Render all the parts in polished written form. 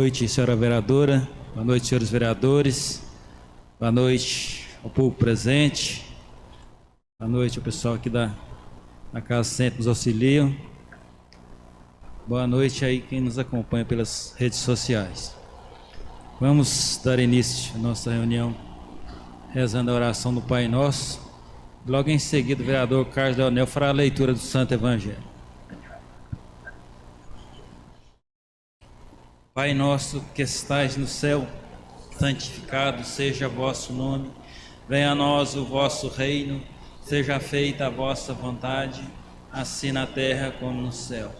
noite, senhora vereadora. Boa noite, senhores vereadores. Boa noite ao povo presente. Boa noite ao pessoal aqui da Casa Sempre nos auxiliam. Boa noite aí quem nos acompanha pelas redes sociais. Vamos dar início à nossa reunião rezando a oração do Pai Nosso. Logo em seguida, o vereador Carlos Leonel fará a leitura do Santo Evangelho. Pai nosso que estais no céu, santificado seja o vosso nome. Venha a nós o vosso reino, seja feita a vossa vontade, assim na terra como no céu.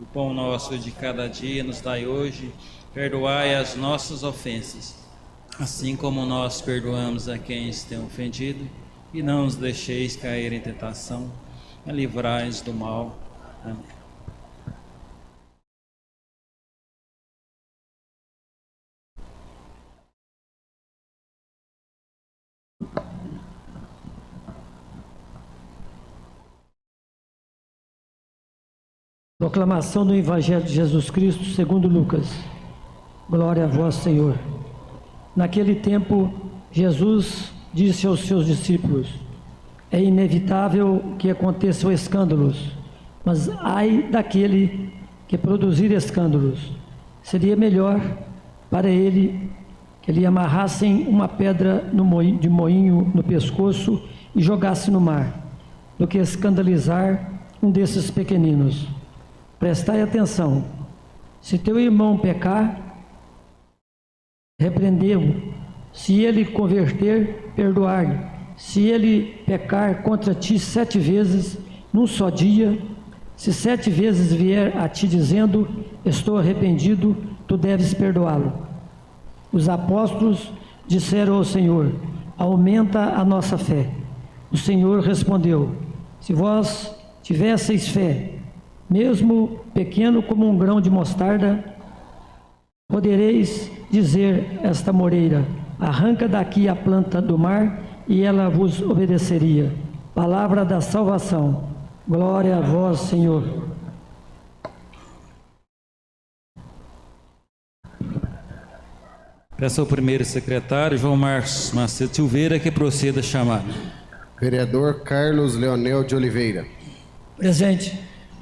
O pão nosso de cada dia nos dai hoje, perdoai as nossas ofensas, assim como nós perdoamos a quem nos tem ofendido, e não nos deixeis cair em tentação, mas livrai-nos do mal. Amém. Proclamação do Evangelho de Jesus Cristo segundo Lucas. Glória a vós, Senhor. Naquele tempo, Jesus disse aos seus discípulos: é inevitável que aconteçam escândalos, mas ai daquele que produzir escândalos. Seria melhor para ele que lhe amarrassem uma pedra de moinho no pescoço e jogasse no mar, do que escandalizar um desses pequeninos. Prestai atenção: se teu irmão pecar, repreendê-lo. Se ele converter, perdoar-lhe. Se ele pecar contra ti 7 vezes, num só dia, se 7 vezes vier a ti dizendo: estou arrependido, tu deves perdoá-lo. Os apóstolos disseram ao Senhor: aumenta a nossa fé. O Senhor respondeu: se vós tivesseis fé, mesmo pequeno como um grão de mostarda, podereis dizer esta moreira: arranca daqui a planta do mar, e ela vos obedeceria. Palavra da salvação. Glória a vós, Senhor. Peço ao primeiro secretário, João Marcos Macedo Silveira, que proceda a chamar. Vereador Carlos Leonel de Oliveira. Presente.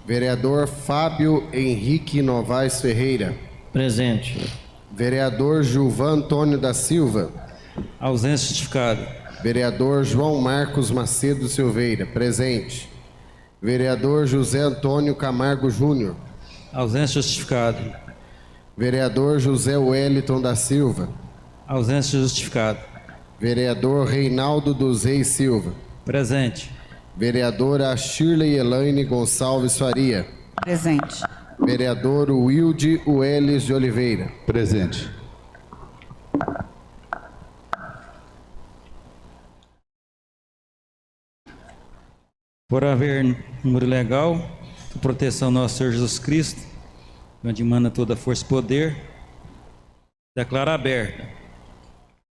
Vereador Fábio Henrique Novaes Ferreira. Presente. Vereador Gilvan Antônio da Silva. Ausência justificada. Vereador João Marcos Macedo Silveira. Presente. Vereador José Antônio Camargo Júnior. Ausência justificada. Vereador José Wellington da Silva. Ausência justificada. Vereador Reinaldo dos Reis Silva. Presente. Vereadora Shirley Elaine Gonçalves Faria. Presente. Vereador Wilde Welles de Oliveira. Presente. Por haver número legal, de proteção do nosso Senhor Jesus Cristo, onde emana toda a força e poder, declaro aberta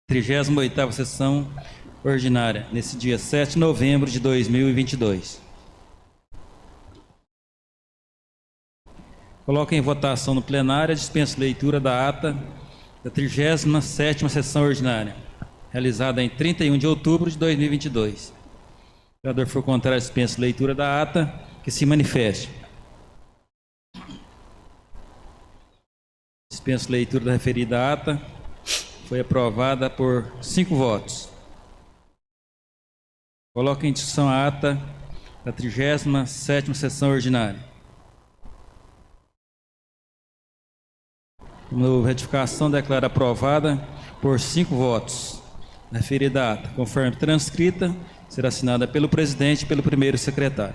a 38ª sessão ordinária, nesse dia 7 de novembro de 2022. Coloco em votação no plenário a dispensa de leitura da ata da 37ª sessão ordinária, realizada em 31 de outubro de 2022. O vereador for contrário à dispensa de leitura da ata, que se manifeste. Dispensa de leitura da referida ata foi aprovada por 5 votos. Coloco em discussão a ata da 37ª sessão ordinária. Como retificação, declara aprovada por 5 votos. A referida ata, conforme transcrita, será assinada pelo presidente e pelo primeiro secretário.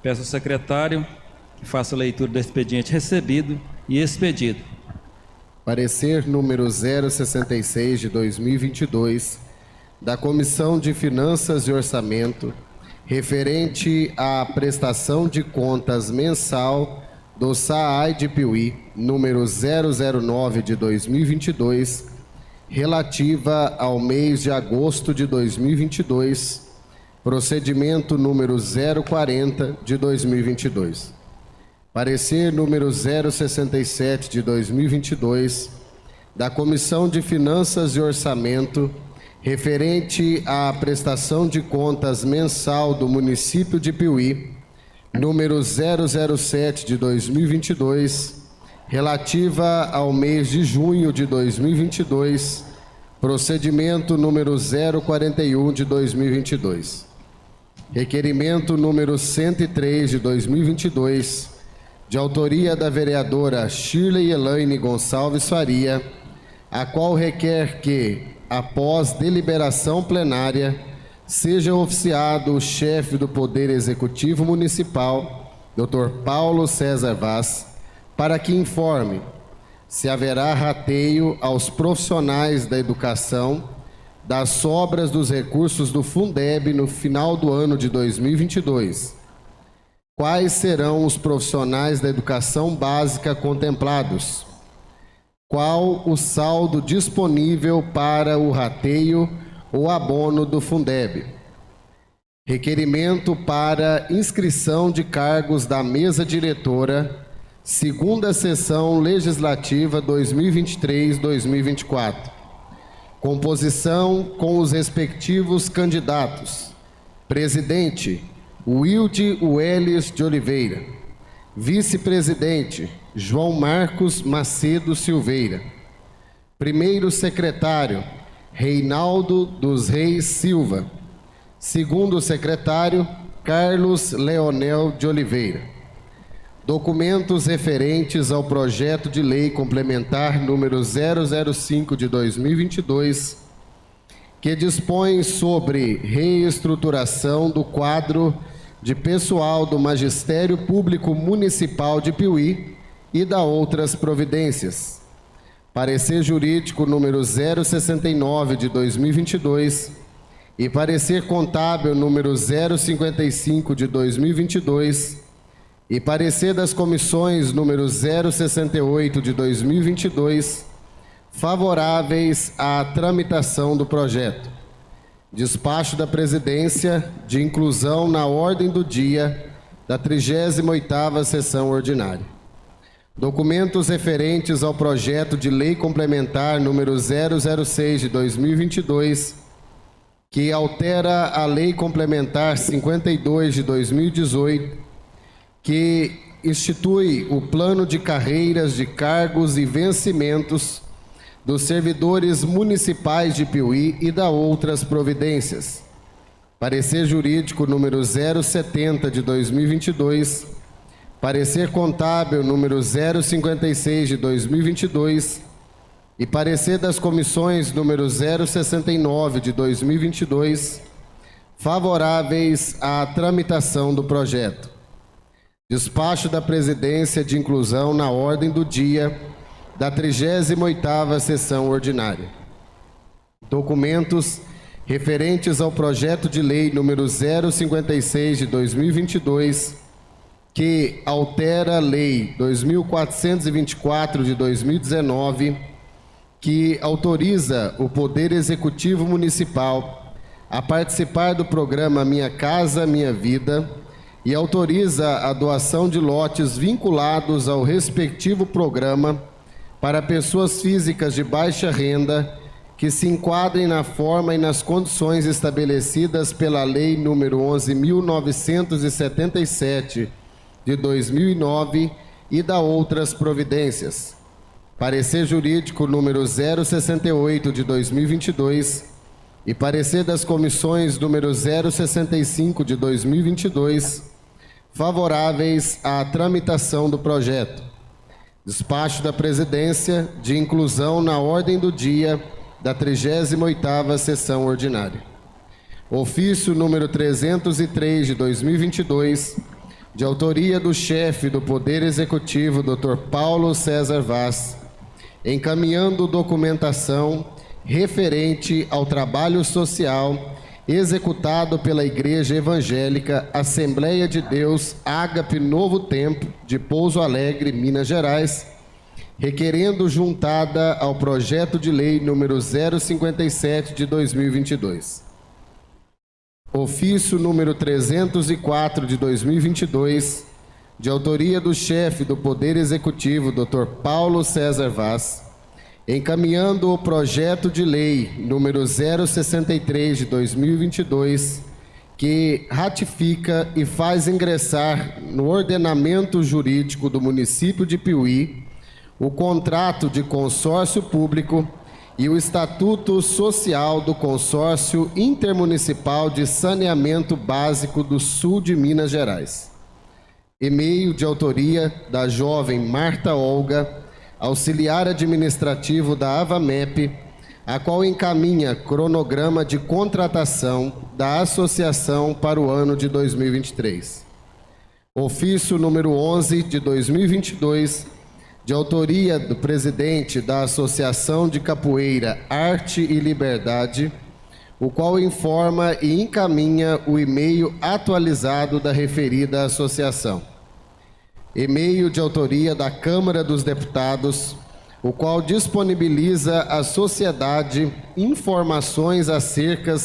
Peço ao secretário que faça a leitura do expediente recebido e expedido. Parecer número 066 de 2022 da Comissão de Finanças e Orçamento, referente à prestação de contas mensal do SAAI de Piuí, número 009 de 2022, relativa ao mês de agosto de 2022, procedimento número 040 de 2022. Parecer número 067 de 2022 da Comissão de Finanças e Orçamento, referente à prestação de contas mensal do município de Piuí, número 007 de 2022, relativa ao mês de junho de 2022, procedimento número 041 de 2022. Requerimento número 103 de 2022, de autoria da vereadora Shirley Elaine Gonçalves Faria, a qual requer que, após deliberação plenária, seja oficiado o chefe do Poder Executivo Municipal, Dr. Paulo César Vaz, para que informe se haverá rateio aos profissionais da educação das sobras dos recursos do Fundeb no final do ano de 2022. Quais serão os profissionais da educação básica contemplados? Qual o saldo disponível para o rateio ou abono do Fundeb? Requerimento para inscrição de cargos da mesa diretora, segunda sessão legislativa 2023-2024. Composição com os respectivos candidatos. Presidente, Wilde Welles de Oliveira. Vice-presidente, João Marcos Macedo Silveira. Primeiro secretário, Reinaldo dos Reis Silva. Segundo secretário, Carlos Leonel de Oliveira. Documentos referentes ao projeto de lei complementar número 005 de 2022, que dispõe sobre reestruturação do quadro de pessoal do Magistério Público Municipal de Piuí e da outras providências. Parecer jurídico número 069 de 2022 e parecer contábil número 055 de 2022 e parecer das comissões número 068 de 2022 favoráveis à tramitação do projeto. Despacho da Presidência de inclusão na ordem do dia da 38ª sessão ordinária. Documentos referentes ao projeto de lei complementar número 006 de 2022, que altera a lei complementar 52 de 2018, que institui o plano de carreiras de cargos e vencimentos dos servidores municipais de Piuí e da outras providências. Parecer jurídico número 070 de 2022, parecer contábil número 056 de 2022 e parecer das comissões número 069 de 2022, favoráveis à tramitação do projeto. Despacho da Presidência de inclusão na ordem do dia da 38ª sessão ordinária. Documentos referentes ao projeto de lei número 056 de 2022, que altera a lei 2424 de 2019, que autoriza o Poder Executivo Municipal a participar do programa Minha Casa Minha Vida e autoriza a doação de lotes vinculados ao respectivo programa para pessoas físicas de baixa renda que se enquadrem na forma e nas condições estabelecidas pela Lei número 11.977 de 2009 e da outras providências. Parecer jurídico número 068 de 2022 e parecer das comissões número 065 de 2022, favoráveis à tramitação do projeto. Despacho da Presidência de inclusão na ordem do dia da 38ª sessão ordinária. Ofício número 303 de 2022, de autoria do chefe do Poder Executivo, Dr. Paulo César Vaz, encaminhando documentação referente ao trabalho social executado pela Igreja Evangélica Assembleia de Deus Ágape Novo Tempo, de Pouso Alegre, Minas Gerais, requerendo juntada ao projeto de lei número 057 de 2022. Ofício número 304 de 2022, de autoria do chefe do Poder Executivo, Dr. Paulo César Vaz, encaminhando o projeto de lei número 063 de 2022, que ratifica e faz ingressar no ordenamento jurídico do município de Piuí o contrato de consórcio público e o Estatuto Social do Consórcio Intermunicipal de Saneamento Básico do Sul de Minas Gerais. E-mail de autoria da jovem Marta Olga, auxiliar administrativo da AVAMEP, a qual encaminha cronograma de contratação da associação para o ano de 2023. Ofício número 11 de 2022, de autoria do presidente da Associação de Capoeira Arte e Liberdade, o qual informa e encaminha o e-mail atualizado da referida associação. E-mail de autoria da Câmara dos Deputados, o qual disponibiliza à sociedade informações acerca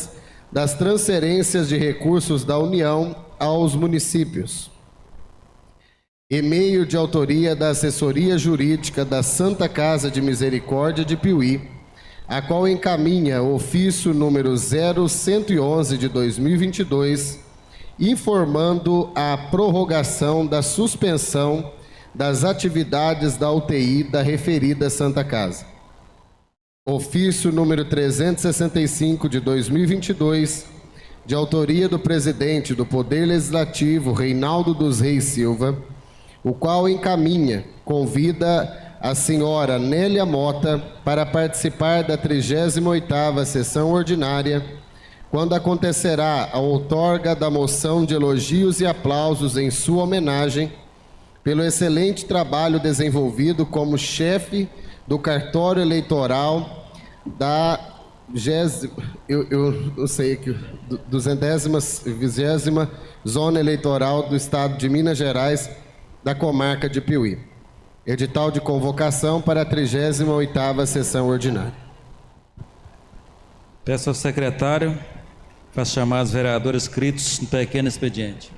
das transferências de recursos da União aos municípios. E-mail de autoria da Assessoria Jurídica da Santa Casa de Misericórdia de Piuí, a qual encaminha o ofício número 0111 de 2022, informando a prorrogação da suspensão das atividades da UTI da referida Santa Casa. Ofício número 365 de 2022, de autoria do presidente do Poder Legislativo, Reinaldo dos Reis Silva, o qual convida a senhora Nélia Mota para participar da 38ª sessão ordinária, quando acontecerá a outorga da moção de elogios e aplausos em sua homenagem, pelo excelente trabalho desenvolvido como chefe do cartório eleitoral da 220ª Zona Eleitoral do Estado de Minas Gerais, da comarca de Piuí. Edital de convocação para a 38ª sessão ordinária. Peço ao secretário para chamar os vereadores inscritos no pequeno expediente.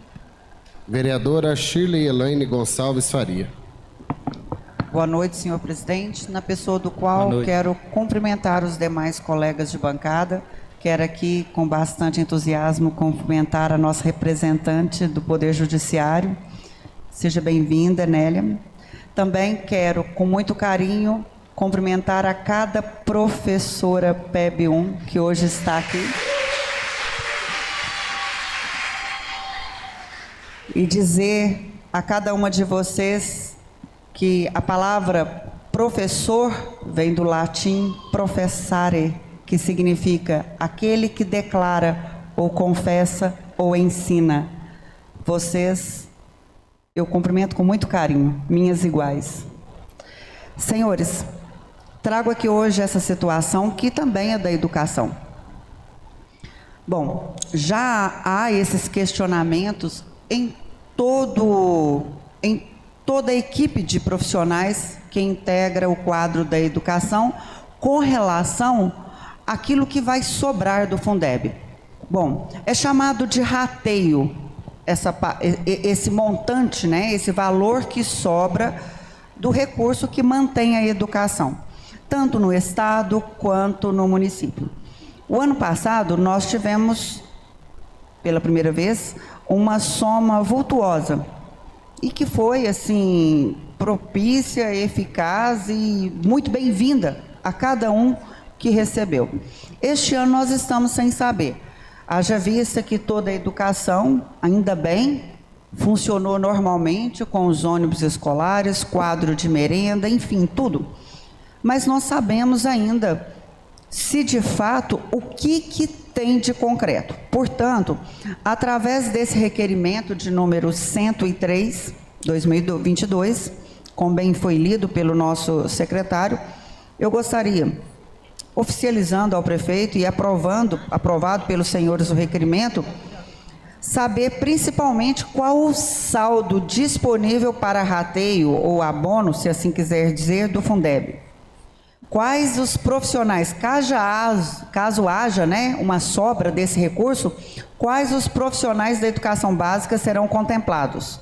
Vereadora Shirley Elaine Gonçalves Faria. Boa noite, senhor presidente. Na pessoa do qual quero cumprimentar os demais colegas de bancada. Quero aqui, com bastante entusiasmo, cumprimentar a nossa representante do Poder Judiciário. Seja bem-vinda, Nélia. Também quero, com muito carinho, cumprimentar a cada professora PEB 1 que hoje está aqui. E dizer a cada uma de vocês que a palavra professor vem do latim professare, que significa aquele que declara, ou confessa, ou ensina. Vocês, eu cumprimento com muito carinho, minhas iguais. Senhores, trago aqui hoje essa situação que também é da educação. Bom, já há esses questionamentos em toda a equipe de profissionais que integra o quadro da educação com relação àquilo que vai sobrar do Fundeb. Bom, é chamado de rateio esse montante, né, esse valor que sobra do recurso que mantém a educação, tanto no estado quanto no município. O ano passado nós tivemos, pela primeira vez, uma soma vultuosa e que foi, assim, propícia, eficaz e muito bem-vinda a cada um que recebeu. Este ano nós estamos sem saber. Haja vista que toda a educação, ainda bem, funcionou normalmente com os ônibus escolares, quadro de merenda, enfim, tudo. Mas nós sabemos ainda se de fato o que tem de concreto. Portanto, através desse requerimento de número 103, 2022, como bem foi lido pelo nosso secretário, eu gostaria, oficializando ao prefeito e aprovado pelos senhores o requerimento, saber principalmente qual o saldo disponível para rateio ou abono, se assim quiser dizer, do Fundeb. Quais os profissionais, caso haja, né, uma sobra desse recurso, quais os profissionais da educação básica serão contemplados?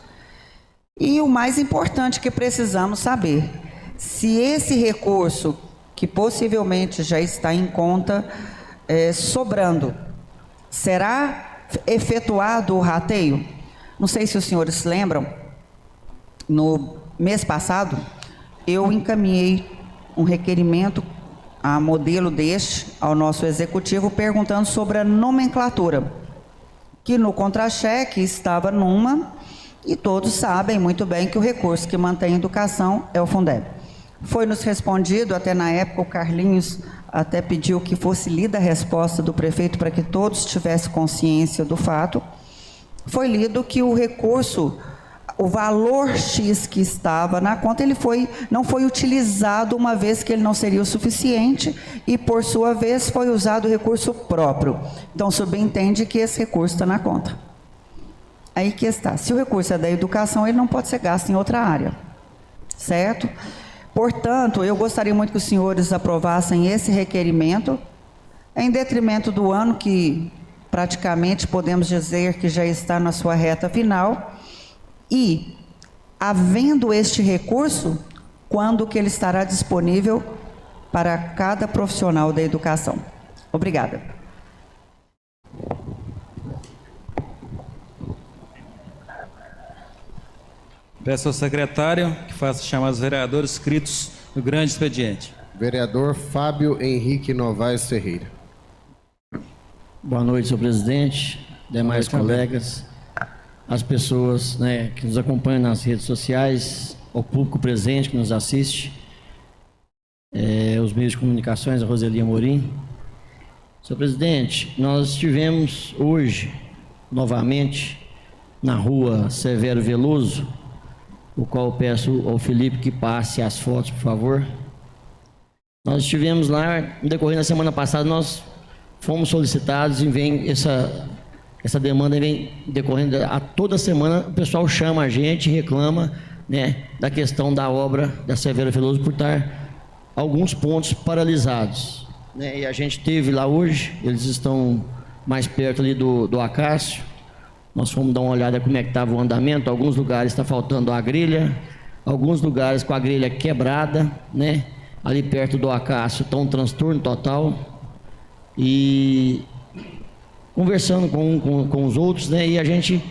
E o mais importante que precisamos saber, se esse recurso, que possivelmente já está em conta, sobrando, será efetuado o rateio? Não sei se os senhores se lembram, no mês passado, eu encaminhei um requerimento a modelo deste ao nosso executivo, perguntando sobre a nomenclatura, que no contra-cheque estava numa, e todos sabem muito bem que o recurso que mantém a educação é o Fundeb. Foi nos respondido, até na época o Carlinhos até pediu que fosse lida a resposta do prefeito para que todos tivessem consciência do fato. Foi lido que o recurso, o valor X que estava na conta, não foi utilizado, uma vez que ele não seria o suficiente, e por sua vez foi usado o recurso próprio. Então subentende que esse recurso está na conta. Aí que está. Se o recurso é da educação, ele não pode ser gasto em outra área, certo? Portanto, eu gostaria muito que os senhores aprovassem esse requerimento, em detrimento do ano que praticamente podemos dizer que já está na sua reta final, e, havendo este recurso, quando que ele estará disponível para cada profissional da educação. Obrigada. Peço ao secretário que faça chamar os vereadores inscritos no grande expediente. Vereador Fábio Henrique Novaes Ferreira. Boa noite, senhor presidente, demais colegas, as pessoas, né, que nos acompanham nas redes sociais, ao público presente que nos assiste, os meios de comunicações, a Roseli Amorim. Senhor presidente, nós estivemos hoje, novamente, na rua Severo Veloso, o qual eu peço ao Felipe que passe as fotos, por favor. Nós estivemos lá, no decorrer da semana passada, nós fomos solicitados e vem essa demanda vem decorrendo a toda semana. O pessoal chama a gente, reclama, né, da questão da obra da Severo Veloso por estar alguns pontos paralisados, né? E a gente teve lá hoje, eles estão mais perto ali do Acácio. Nós fomos dar uma olhada como é que estava o andamento. Alguns lugares está faltando a grelha, alguns lugares com a grelha quebrada, né? Ali perto do Acácio está um transtorno total. E conversando com os outros, né? E a gente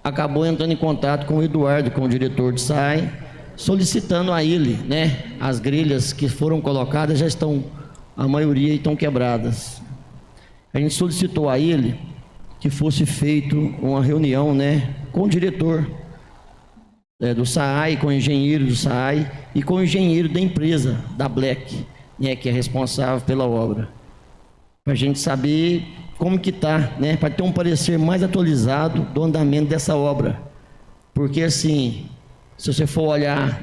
acabou entrando em contato com o Eduardo, com o diretor de SAI, solicitando a ele, né? As grelhas que foram colocadas já estão, a maioria estão quebradas. A gente solicitou a ele que fosse feito uma reunião, né, com o diretor do SAAI, com o engenheiro do SAAI e com o engenheiro da empresa, da Black, né, que é responsável pela obra, para a gente saber como que está, né, para ter um parecer mais atualizado do andamento dessa obra. Porque assim, se você for olhar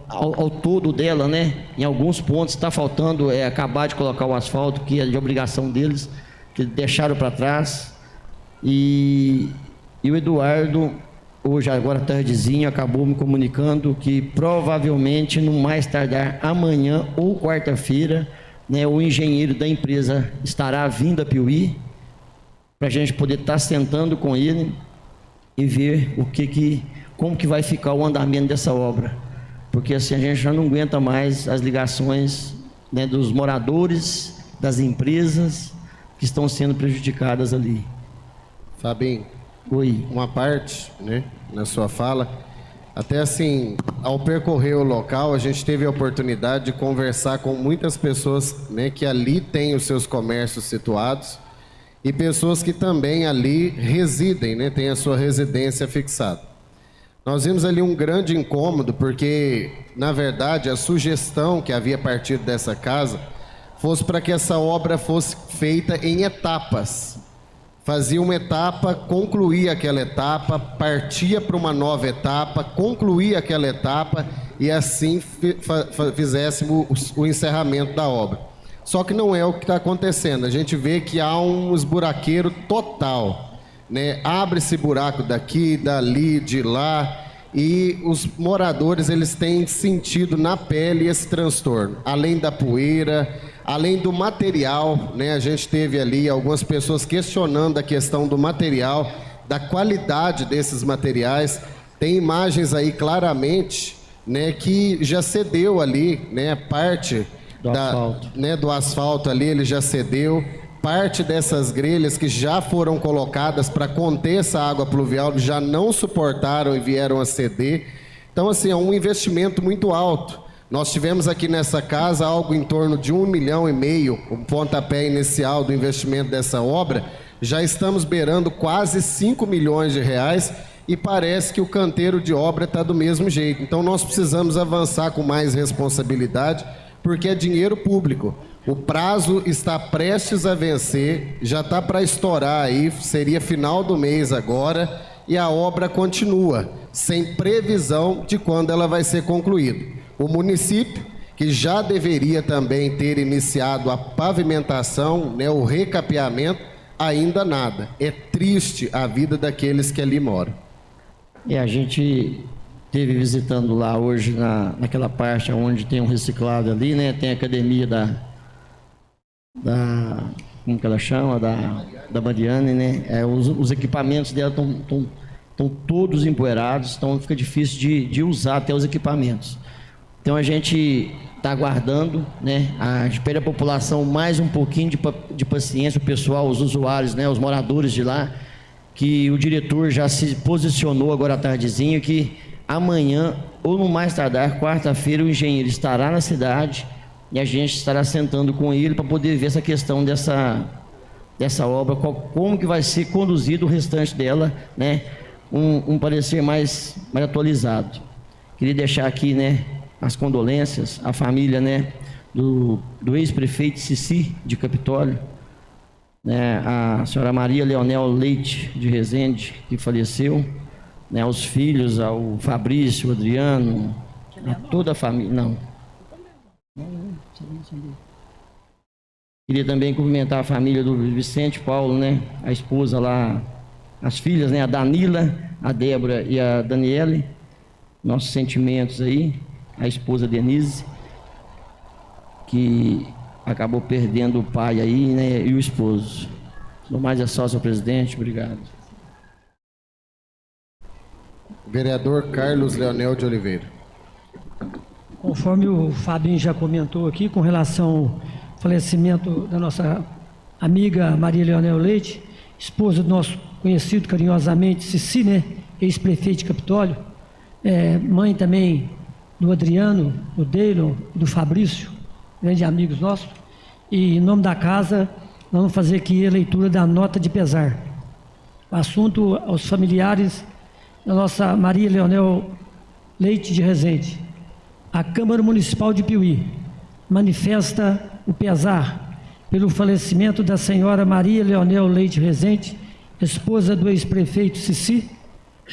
ao todo dela, né, em alguns pontos está faltando acabar de colocar o asfalto, que é de obrigação deles, que deixaram para trás. E o Eduardo, hoje, agora tardezinho, acabou me comunicando que provavelmente, no mais tardar amanhã ou quarta-feira, né, o engenheiro da empresa estará vindo a Piuí, para a gente poder estar sentando com ele e ver como que vai ficar o andamento dessa obra. Porque assim a gente já não aguenta mais as ligações, né, dos moradores, das empresas que estão sendo prejudicadas ali. Fabinho, oi. Uma parte, né, na sua fala, até assim, ao percorrer o local, a gente teve a oportunidade de conversar com muitas pessoas, né, que ali têm os seus comércios situados e pessoas que também ali residem, né, têm a sua residência fixada. Nós vimos ali um grande incômodo porque, na verdade, a sugestão que havia partido dessa casa fosse para que essa obra fosse feita em etapas. Fazia uma etapa, concluía aquela etapa, partia para uma nova etapa, concluía aquela etapa e assim fizéssemos o encerramento da obra. Só que não é o que está acontecendo. A gente vê que há um esburaqueiro total, né? Abre-se buraco daqui, dali, de lá, e os moradores eles têm sentido na pele esse transtorno, além da poeira, além do material, né? A gente teve ali algumas pessoas questionando a questão do material, da qualidade desses materiais. Tem imagens aí claramente, né, que já cedeu ali, né, parte do asfalto ali, ele já cedeu. Parte dessas grelhas que já foram colocadas para conter essa água pluvial já não suportaram e vieram a ceder. Então, assim, é um investimento muito alto. Nós tivemos aqui nessa casa algo em torno de 1,5 milhão, o pontapé inicial do investimento dessa obra. Já estamos beirando quase 5 milhões de reais e parece que o canteiro de obra está do mesmo jeito. Então, nós precisamos avançar com mais responsabilidade, porque é dinheiro público. O prazo está prestes a vencer, já está para estourar aí, seria final do mês agora, e a obra continua, sem previsão de quando ela vai ser concluída. O município, que já deveria também ter iniciado a pavimentação, né, o recapeamento, ainda nada. É triste a vida daqueles que ali moram. E a gente esteve visitando lá hoje, naquela parte onde tem um reciclado ali, né? Tem a academia como que ela chama? Da Mariane, né? Os equipamentos dela estão todos empoeirados, então fica difícil de usar até os equipamentos. Então a gente está aguardando, né? A gente pede à população mais um pouquinho de paciência, o pessoal, os usuários, né? Os moradores de lá, que o diretor já se posicionou agora à tardezinha, que amanhã, ou no mais tardar, quarta-feira, o engenheiro estará na cidade e a gente estará sentando com ele para poder ver essa questão dessa obra, como que vai ser conduzido o restante dela, né? Um parecer mais atualizado. Queria deixar aqui, né, as condolências à família, né, do ex-prefeito Cici de Capitólio, né, a senhora Maria Leonel Leite de Resende, que faleceu, né, aos filhos, ao Fabrício, Adriano, a toda a família. Queria também cumprimentar a família do Vicente Paulo, né, a esposa lá, as filhas, né, a Danila, a Débora e a Daniele. Nossos sentimentos aí, a esposa Denise, que acabou perdendo o pai aí, né, e o esposo. No mais é só, senhor presidente, obrigado. Vereador Carlos Leonel de Oliveira. Conforme o Fabinho já comentou aqui, com relação ao falecimento da nossa amiga Maria Leonel Leite, esposa do nosso conhecido carinhosamente Cici, né, ex-prefeito de Capitólio, mãe também do Adriano, do Deilon, do Fabrício, grandes amigos nossos, e em nome da casa, nós vamos fazer aqui a leitura da nota de pesar. O assunto aos familiares da nossa Maria Leonel Leite de Resende. A Câmara Municipal de Piuí manifesta o pesar pelo falecimento da senhora Maria Leonel Leite Resende, esposa do ex-prefeito Cici,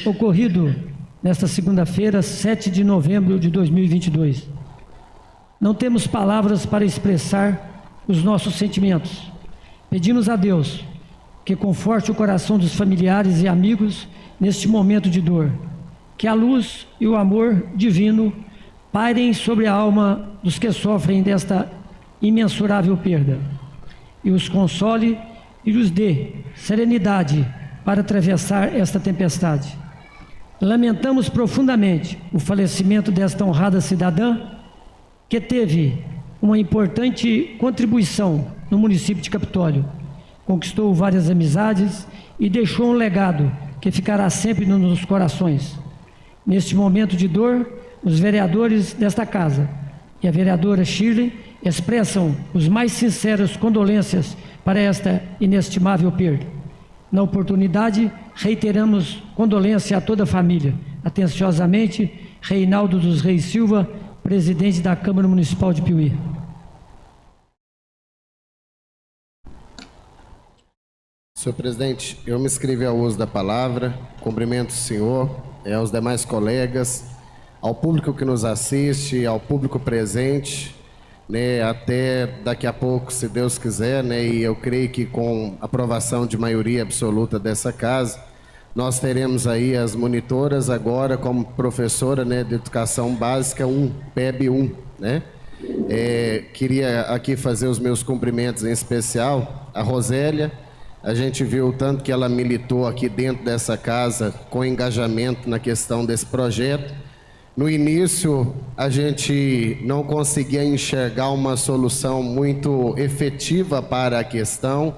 ocorrido nesta segunda-feira, 7 de novembro de 2022. Não temos palavras para expressar os nossos sentimentos. Pedimos a Deus que conforte o coração dos familiares e amigos neste momento de dor, que a luz e o amor divino pairem sobre a alma dos que sofrem desta imensurável perda, e os console e lhes dê serenidade para atravessar esta tempestade. Lamentamos profundamente o falecimento desta honrada cidadã, que teve uma importante contribuição no município de Capitólio, conquistou várias amizades e deixou um legado que ficará sempre nos corações. Neste momento de dor, os vereadores desta casa e a vereadora Shirley expressam os mais sinceras condolências para esta inestimável perda. Na oportunidade, reiteramos condolência a toda a família. Atenciosamente, Reinaldo dos Reis Silva, presidente da Câmara Municipal de Piuí. Senhor presidente, eu me inscrevi ao uso da palavra, cumprimento o senhor, aos demais colegas, ao público que nos assiste, ao público presente, né, até daqui a pouco, se Deus quiser, né, e eu creio que com aprovação de maioria absoluta dessa casa, nós teremos aí as monitoras agora como professora, né, de Educação Básica 1, PEB 1, né? Queria aqui fazer os meus cumprimentos em especial a Rosélia, A gente viu o tanto que ela militou aqui dentro dessa casa com engajamento na questão desse projeto. No início, a gente não conseguia enxergar uma solução muito efetiva para a questão.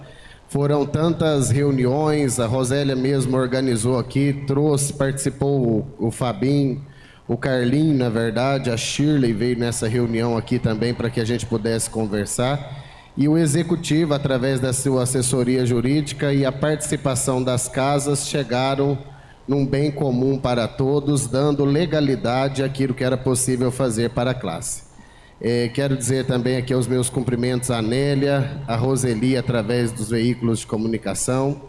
Foram tantas reuniões, a Rosélia mesmo organizou aqui, trouxe, participou o Fabinho, o Carlinho, na verdade, a Shirley veio nessa reunião aqui também para que a gente pudesse conversar. E o Executivo, através da sua assessoria jurídica e a participação das casas, chegaram num bem comum para todos, dando legalidade àquilo que era possível fazer para a classe. Quero dizer também aqui os meus cumprimentos à Nélia, à Roseli, através dos veículos de comunicação.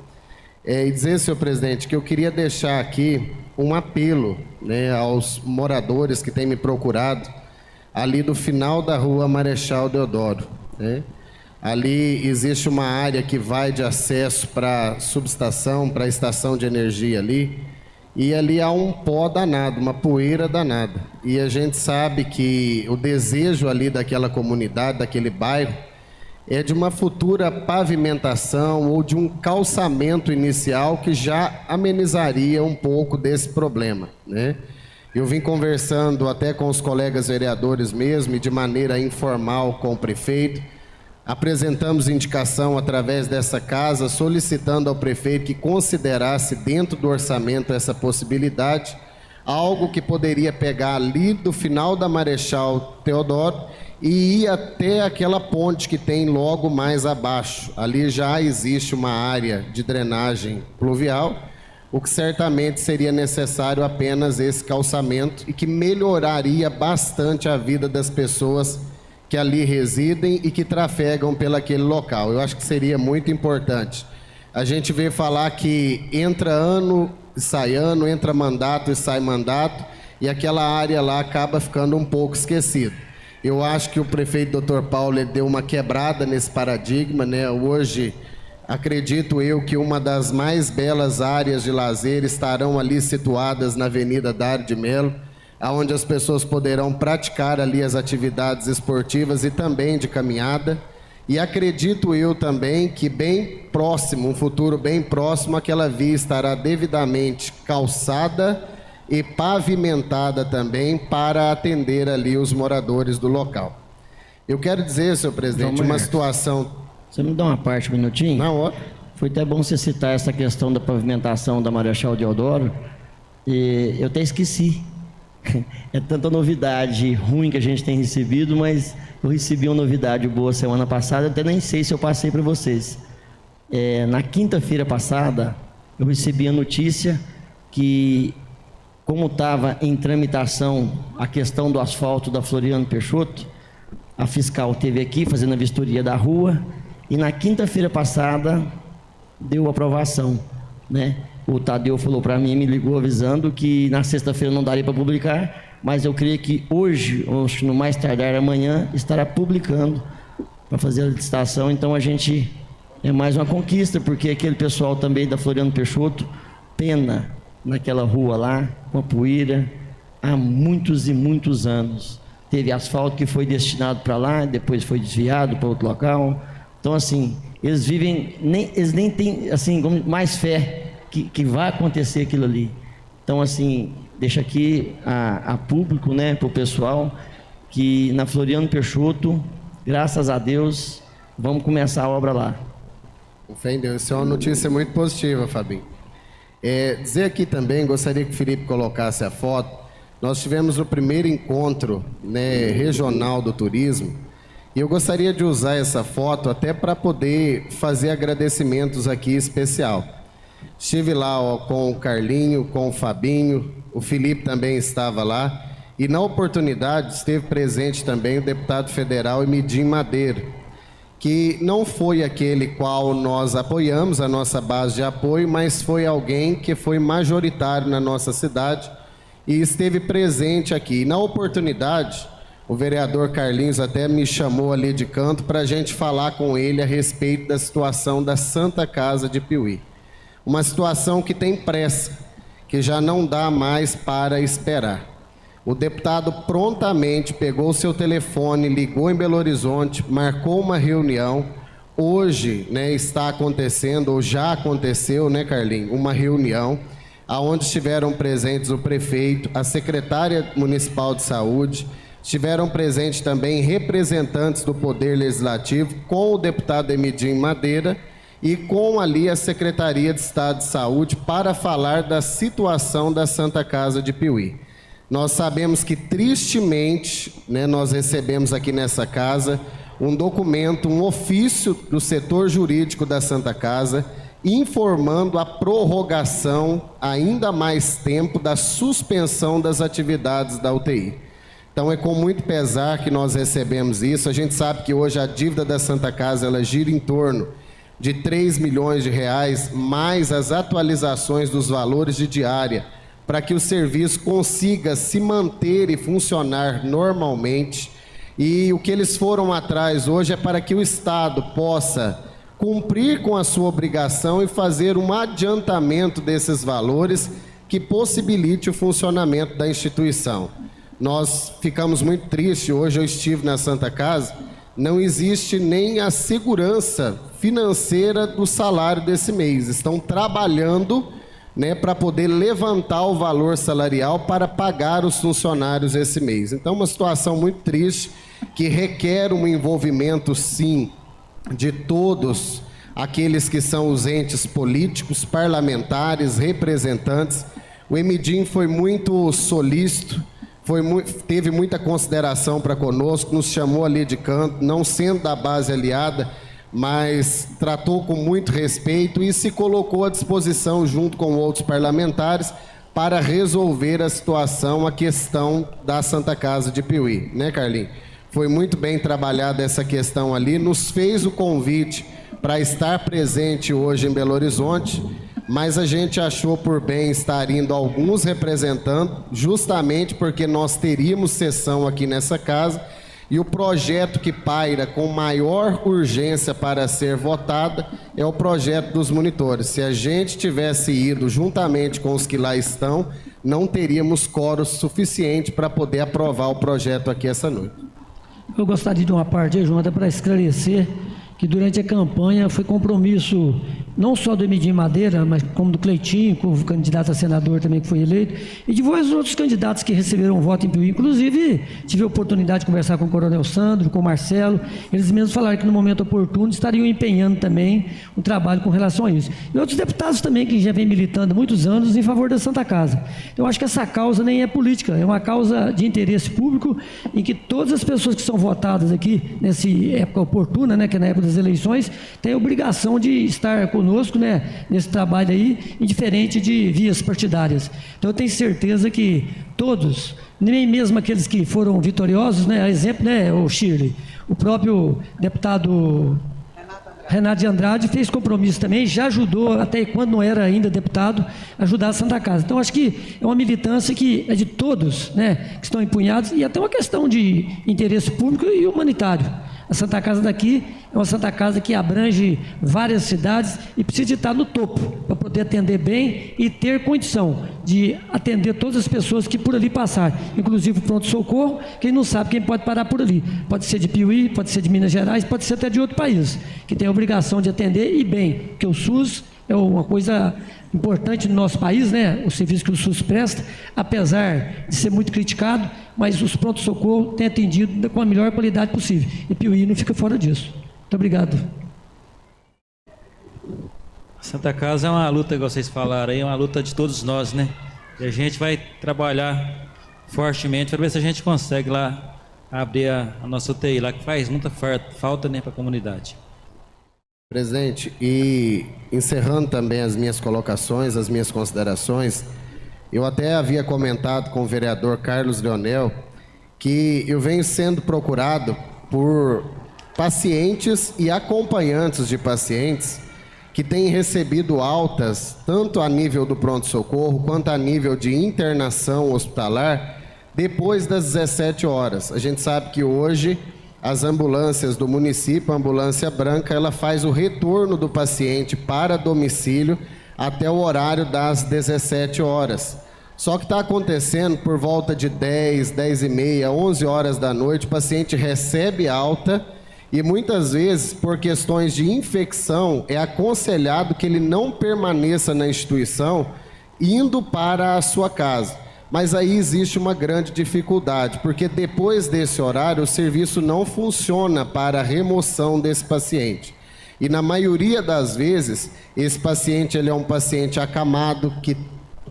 E dizer, senhor presidente, que eu queria deixar aqui um apelo, né, aos moradores que têm me procurado, ali do final da rua Marechal Deodoro, né? Ali existe uma área que vai de acesso para a subestação, para a estação de energia ali, e ali há um pó danado, uma poeira danada. E a gente sabe que o desejo ali daquela comunidade, daquele bairro, é de uma futura pavimentação ou de um calçamento inicial que já amenizaria um pouco desse problema, né? Eu vim conversando até com os colegas vereadores mesmo e de maneira informal com o prefeito. Apresentamos indicação através dessa casa, solicitando ao prefeito que considerasse dentro do orçamento essa possibilidade, algo que poderia pegar ali do final da Marechal Deodoro e ir até aquela ponte que tem logo mais abaixo. Ali já existe uma área de drenagem pluvial, o que certamente seria necessário apenas esse calçamento e que melhoraria bastante a vida das pessoas que ali residem e que trafegam pelaquele local. Eu acho que seria muito importante. A gente vê falar que entra ano e sai ano, entra mandato e sai mandato, e aquela área lá acaba ficando um pouco esquecida. Eu acho que o prefeito Dr. Paulo ele deu uma quebrada nesse paradigma, né? Hoje, acredito eu que uma das mais belas áreas de lazer estarão ali situadas na Avenida Dário de Melo, onde as pessoas poderão praticar ali as atividades esportivas e também de caminhada. E acredito eu também que bem próximo, um futuro bem próximo, aquela via estará devidamente calçada e pavimentada também para atender ali os moradores do local. Eu quero dizer, senhor presidente, uma situação... Você me dá uma parte, um minutinho? Na hora. Foi até bom você citar essa questão da pavimentação da Marechal Deodoro, e eu até esqueci. É tanta novidade ruim que a gente tem recebido, mas eu recebi uma novidade boa semana passada, até nem sei se eu passei para vocês. Na quinta-feira passada, eu recebi a notícia que, como estava em tramitação a questão do asfalto da Floriano Peixoto, a fiscal esteve aqui fazendo a vistoria da rua, e na quinta-feira passada deu aprovação, né? O Tadeu falou para mim, me ligou avisando que na sexta-feira não daria para publicar, mas eu creio que hoje, ou no mais tardar amanhã, estará publicando para fazer a licitação. Então a gente é mais uma conquista, porque aquele pessoal também da Floriano Peixoto pena naquela rua lá, com a poeira, há muitos e muitos anos. Teve asfalto que foi destinado para lá, depois foi desviado para outro local. Então assim, eles nem têm assim, mais fé que vai acontecer aquilo ali. Então, assim, deixa aqui a público, né, para o pessoal, que na Floriano Peixoto, graças a Deus, vamos começar a obra lá. Fé em Deus, isso é uma notícia muito positiva, Fabinho. Dizer aqui também, gostaria que o Felipe colocasse a foto, nós tivemos o primeiro encontro, né, regional do turismo, e eu gostaria de usar essa foto até para poder fazer agradecimentos aqui especial. Estive lá com o Carlinho, com o Fabinho, o Felipe também estava lá, e na oportunidade esteve presente também o deputado federal Emidim Madeira, que não foi aquele qual nós apoiamos, a nossa base de apoio, mas foi alguém que foi majoritário na nossa cidade e esteve presente aqui. E na oportunidade, o vereador Carlinhos até me chamou ali de canto para a gente falar com ele a respeito da situação da Santa Casa de Piuí. Uma situação que tem pressa, que já não dá mais para esperar. O deputado prontamente pegou o seu telefone, ligou em Belo Horizonte, marcou uma reunião. hoje, né, está acontecendo, ou já aconteceu, né, Carlinhos, uma reunião onde estiveram presentes o prefeito, a secretária municipal de saúde, estiveram presentes também representantes do Poder Legislativo, com o deputado Emidim Madeira e com ali a Secretaria de Estado de Saúde, para falar da situação da Santa Casa de Piuí. Nós sabemos que, tristemente, né, nós recebemos aqui nessa casa um documento, um ofício do setor jurídico da Santa Casa, informando a prorrogação, ainda mais tempo, da suspensão das atividades da UTI. Então é com muito pesar que nós recebemos isso. A gente sabe que hoje a dívida da Santa Casa ela gira em torno de 3 milhões de reais, mais as atualizações dos valores de diária, para que o serviço consiga se manter e funcionar normalmente. E o que eles foram atrás hoje é para que o Estado possa cumprir com a sua obrigação e fazer um adiantamento desses valores que possibilite o funcionamento da instituição. Nós ficamos muito tristes, hoje eu estive na Santa Casa, não existe nem a segurança financeira do salário desse mês. Estão trabalhando, né, para poder levantar o valor salarial para pagar os funcionários esse mês. Então, uma situação muito triste, que requer um envolvimento, sim, de todos aqueles que são os entes políticos, parlamentares, representantes. O Emidim foi muito solícito, teve muita consideração para conosco, nos chamou ali de canto, não sendo da base aliada, mas tratou com muito respeito e se colocou à disposição, junto com outros parlamentares, para resolver a situação, a questão da Santa Casa de Piuí, né, Carlinhos? Foi muito bem trabalhada essa questão ali, nos fez o convite para estar presente hoje em Belo Horizonte, mas a gente achou por bem estar indo alguns representando, justamente porque nós teríamos sessão aqui nessa casa, e o projeto que paira com maior urgência para ser votada é o projeto dos monitores. Se a gente tivesse ido juntamente com os que lá estão, não teríamos quórum suficiente para poder aprovar o projeto aqui essa noite. Eu gostaria de uma parte, João, até para esclarecer que durante a campanha foi compromisso não só do Emidim Madeira, mas como do Cleitinho, com o candidato a senador também que foi eleito, e de vários outros candidatos que receberam voto em Piuí. Inclusive, tive a oportunidade de conversar com o Coronel Sandro, com o Marcelo, eles mesmos falaram que no momento oportuno estariam empenhando também o trabalho com relação a isso. E outros deputados também que já vêm militando há muitos anos em favor da Santa Casa. Eu acho que essa causa nem é política, é uma causa de interesse público, em que todas as pessoas que são votadas aqui, nessa época oportuna, né, que é na época das eleições, têm a obrigação de estar conosco, né, nesse trabalho aí, indiferente de vias partidárias. Então eu tenho certeza que todos, nem mesmo aqueles que foram vitoriosos, né, a exemplo, né, o Shirley, o próprio deputado Renato de Andrade fez compromisso também, já ajudou, até quando não era ainda deputado, ajudar a Santa Casa. Então acho que é uma militância que é de todos, né, que estão empunhados, e até uma questão de interesse público e humanitário. A Santa Casa daqui é uma Santa Casa que abrange várias cidades e precisa estar no topo para poder atender bem e ter condição de atender todas as pessoas que por ali passarem, inclusive o pronto-socorro. Quem não sabe quem pode parar por ali. Pode ser de Piuí, pode ser de Minas Gerais, pode ser até de outro país, que tem a obrigação de atender e bem, porque o SUS é uma coisa importante no nosso país, né? O serviço que o SUS presta, apesar de ser muito criticado, mas os pronto-socorro têm atendido com a melhor qualidade possível. E Piuí não fica fora disso. Muito obrigado. Santa Casa é uma luta, igual vocês falaram aí, é uma luta de todos nós, né? E a gente vai trabalhar fortemente para ver se a gente consegue lá abrir a nossa UTI lá, que faz muita falta, né, para a comunidade. Presidente, e encerrando também as minhas colocações, as minhas considerações, eu até havia comentado com o vereador Carlos Leonel que eu venho sendo procurado por pacientes e acompanhantes de pacientes que têm recebido altas, tanto a nível do pronto-socorro quanto a nível de internação hospitalar, depois das 17 horas. A gente sabe que hoje as ambulâncias do município, a ambulância branca, ela faz o retorno do paciente para domicílio até o horário das 17 horas. Só que está acontecendo por volta de 10, 10 e meia, 11 horas da noite, o paciente recebe alta E muitas vezes, por questões de infecção, é aconselhado que ele não permaneça na instituição indo para a sua casa. Mas aí existe uma grande dificuldade, porque depois desse horário o serviço não funciona para a remoção desse paciente. E na maioria das vezes, esse paciente ele é um paciente acamado, que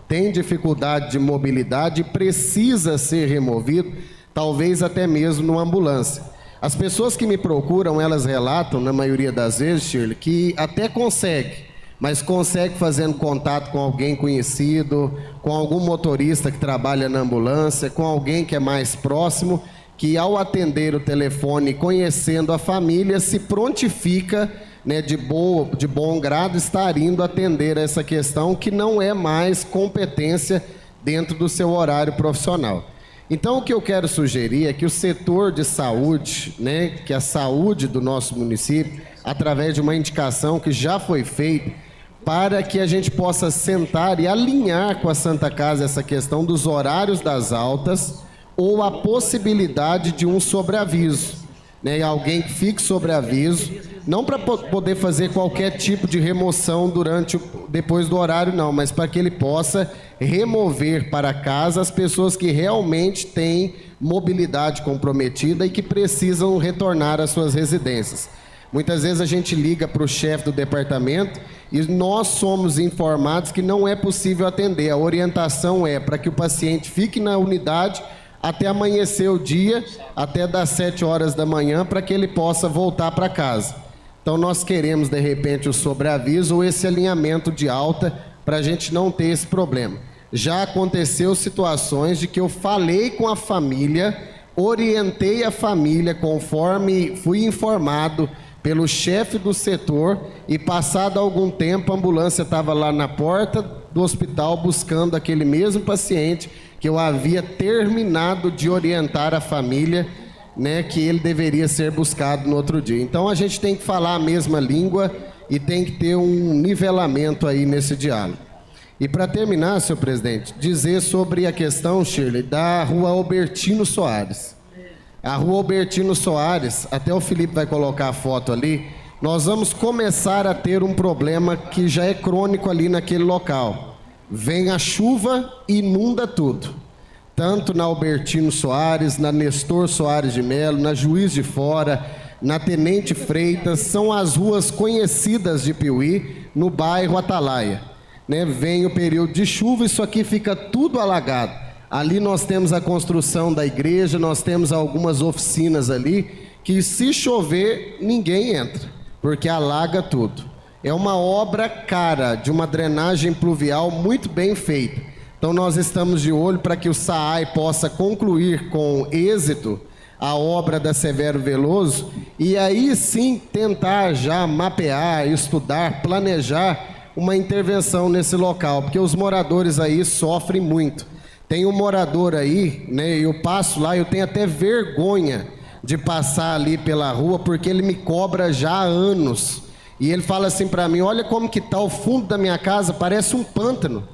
tem dificuldade de mobilidade e precisa ser removido, talvez até mesmo numa ambulância. As pessoas que me procuram, elas relatam, na maioria das vezes, Shirley, que até consegue, mas consegue fazendo contato com alguém conhecido, com algum motorista que trabalha na ambulância, com alguém que é mais próximo, que ao atender o telefone, conhecendo a família, se prontifica, né, de bom grado, estar indo atender essa questão que não é mais competência dentro do seu horário profissional. Então, o que eu quero sugerir é que o setor de saúde, né, que a saúde do nosso município, através de uma indicação que já foi feita, para que a gente possa sentar e alinhar com a Santa Casa essa questão dos horários das altas ou a possibilidade de um sobreaviso, né, alguém que fique sobreaviso, não para poder fazer qualquer tipo de remoção depois do horário, não, mas para que ele possa remover para casa as pessoas que realmente têm mobilidade comprometida e que precisam retornar às suas residências. Muitas vezes a gente liga para o chefe do departamento e nós somos informados que não é possível atender. A orientação é para que o paciente fique na unidade até amanhecer o dia, até das 7 horas da manhã, para que ele possa voltar para casa. Então nós queremos, de repente, o sobreaviso ou esse alinhamento de alta para a gente não ter esse problema. Já aconteceu situações de que eu falei com a família, orientei a família conforme fui informado pelo chefe do setor e passado algum tempo a ambulância estava lá na porta do hospital buscando aquele mesmo paciente que eu havia terminado de orientar a família, né, que ele deveria ser buscado no outro dia. Então a gente tem que falar a mesma língua e tem que ter um nivelamento aí nesse diálogo. E para terminar, senhor presidente, dizer sobre a questão, Shirley, da rua Albertino Soares. A rua Albertino Soares, até o Felipe vai colocar a foto ali, nós vamos começar a ter um problema que já é crônico ali naquele local. Vem a chuva e inunda tudo. Tanto na Albertino Soares, na Nestor Soares de Melo, na Juiz de Fora, na Tenente Freitas, são as ruas conhecidas de Piuí, no bairro Atalaia. Né? Vem o período de chuva, isso aqui fica tudo alagado. Ali nós temos a construção da igreja, nós temos algumas oficinas ali, que se chover, ninguém entra, porque alaga tudo. É uma obra cara, de uma drenagem pluvial muito bem feita. Então nós estamos de olho para que o SAAI possa concluir com êxito a obra da Severo Veloso e aí sim tentar já mapear, estudar, planejar uma intervenção nesse local, porque os moradores aí sofrem muito. Tem um morador aí, né, eu passo lá, eu tenho até vergonha de passar ali pela rua, porque ele me cobra já há anos. E ele fala assim para mim, olha como que está o fundo da minha casa, parece um pântano.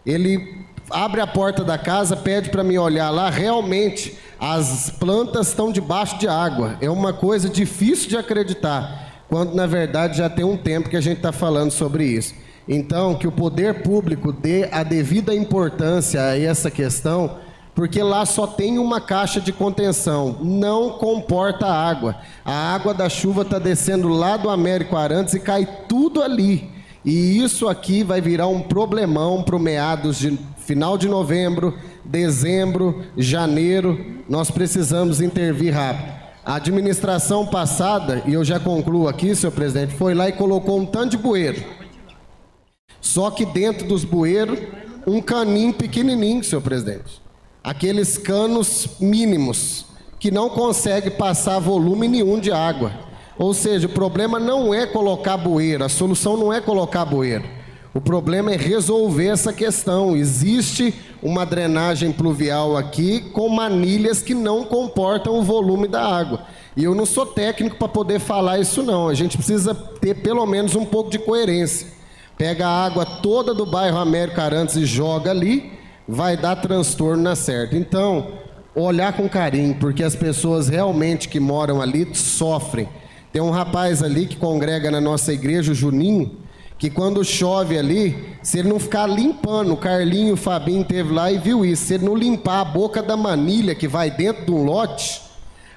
Ele abre a porta da casa, pede para mim olhar lá, realmente as plantas estão debaixo de água. É uma coisa difícil de acreditar, quando na verdade já tem um tempo que a gente está falando sobre isso. Então, que o poder público dê a devida importância a essa questão, porque lá só tem uma caixa de contenção, não comporta água. A água da chuva está descendo lá do Américo Arantes e cai tudo ali. E isso aqui vai virar um problemão para o meados de final de novembro, dezembro, janeiro. Nós precisamos intervir rápido. A administração passada, e eu já concluo aqui, senhor presidente, foi lá e colocou um tanto de bueiro. Só que dentro dos bueiros, um caninho pequenininho, senhor presidente. Aqueles canos mínimos, que não consegue passar volume nenhum de água. Ou seja, o problema não é colocar bueiro, a solução não é colocar bueiro. O problema é resolver essa questão. Existe uma drenagem pluvial aqui com manilhas que não comportam o volume da água. E eu não sou técnico para poder falar isso não. A gente precisa ter pelo menos um pouco de coerência. Pega a água toda do bairro Américo Arantes e joga ali, vai dar transtorno na certa. Então, olhar com carinho, porque as pessoas realmente que moram ali sofrem. Tem um rapaz ali que congrega na nossa igreja, o Juninho, que quando chove ali, se ele não ficar limpando, o Carlinho, o Fabinho teve lá e viu isso, se ele não limpar a boca da manilha que vai dentro de um lote,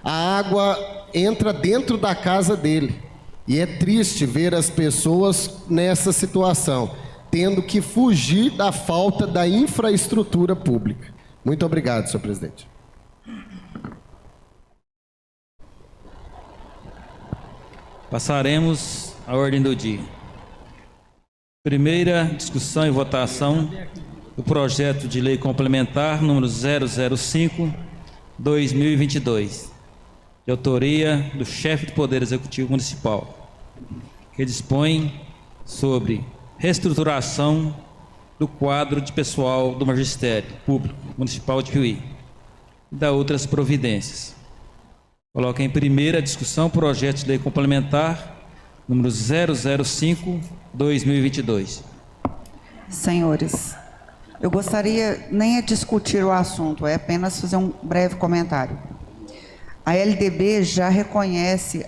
a água entra dentro da casa dele. E é triste ver as pessoas nessa situação, tendo que fugir da falta da infraestrutura pública. Muito obrigado, senhor presidente. Passaremos à ordem do dia. Primeira discussão e votação do projeto de lei complementar número 005/2022, de autoria do chefe do Poder Executivo Municipal, que dispõe sobre reestruturação do quadro de pessoal do Magistério Público Municipal de Piuí e da outras providências. Coloca em primeira discussão o projeto de lei complementar número 005/2022. Senhores, eu gostaria nem de discutir o assunto, é apenas fazer um breve comentário. A LDB já reconhece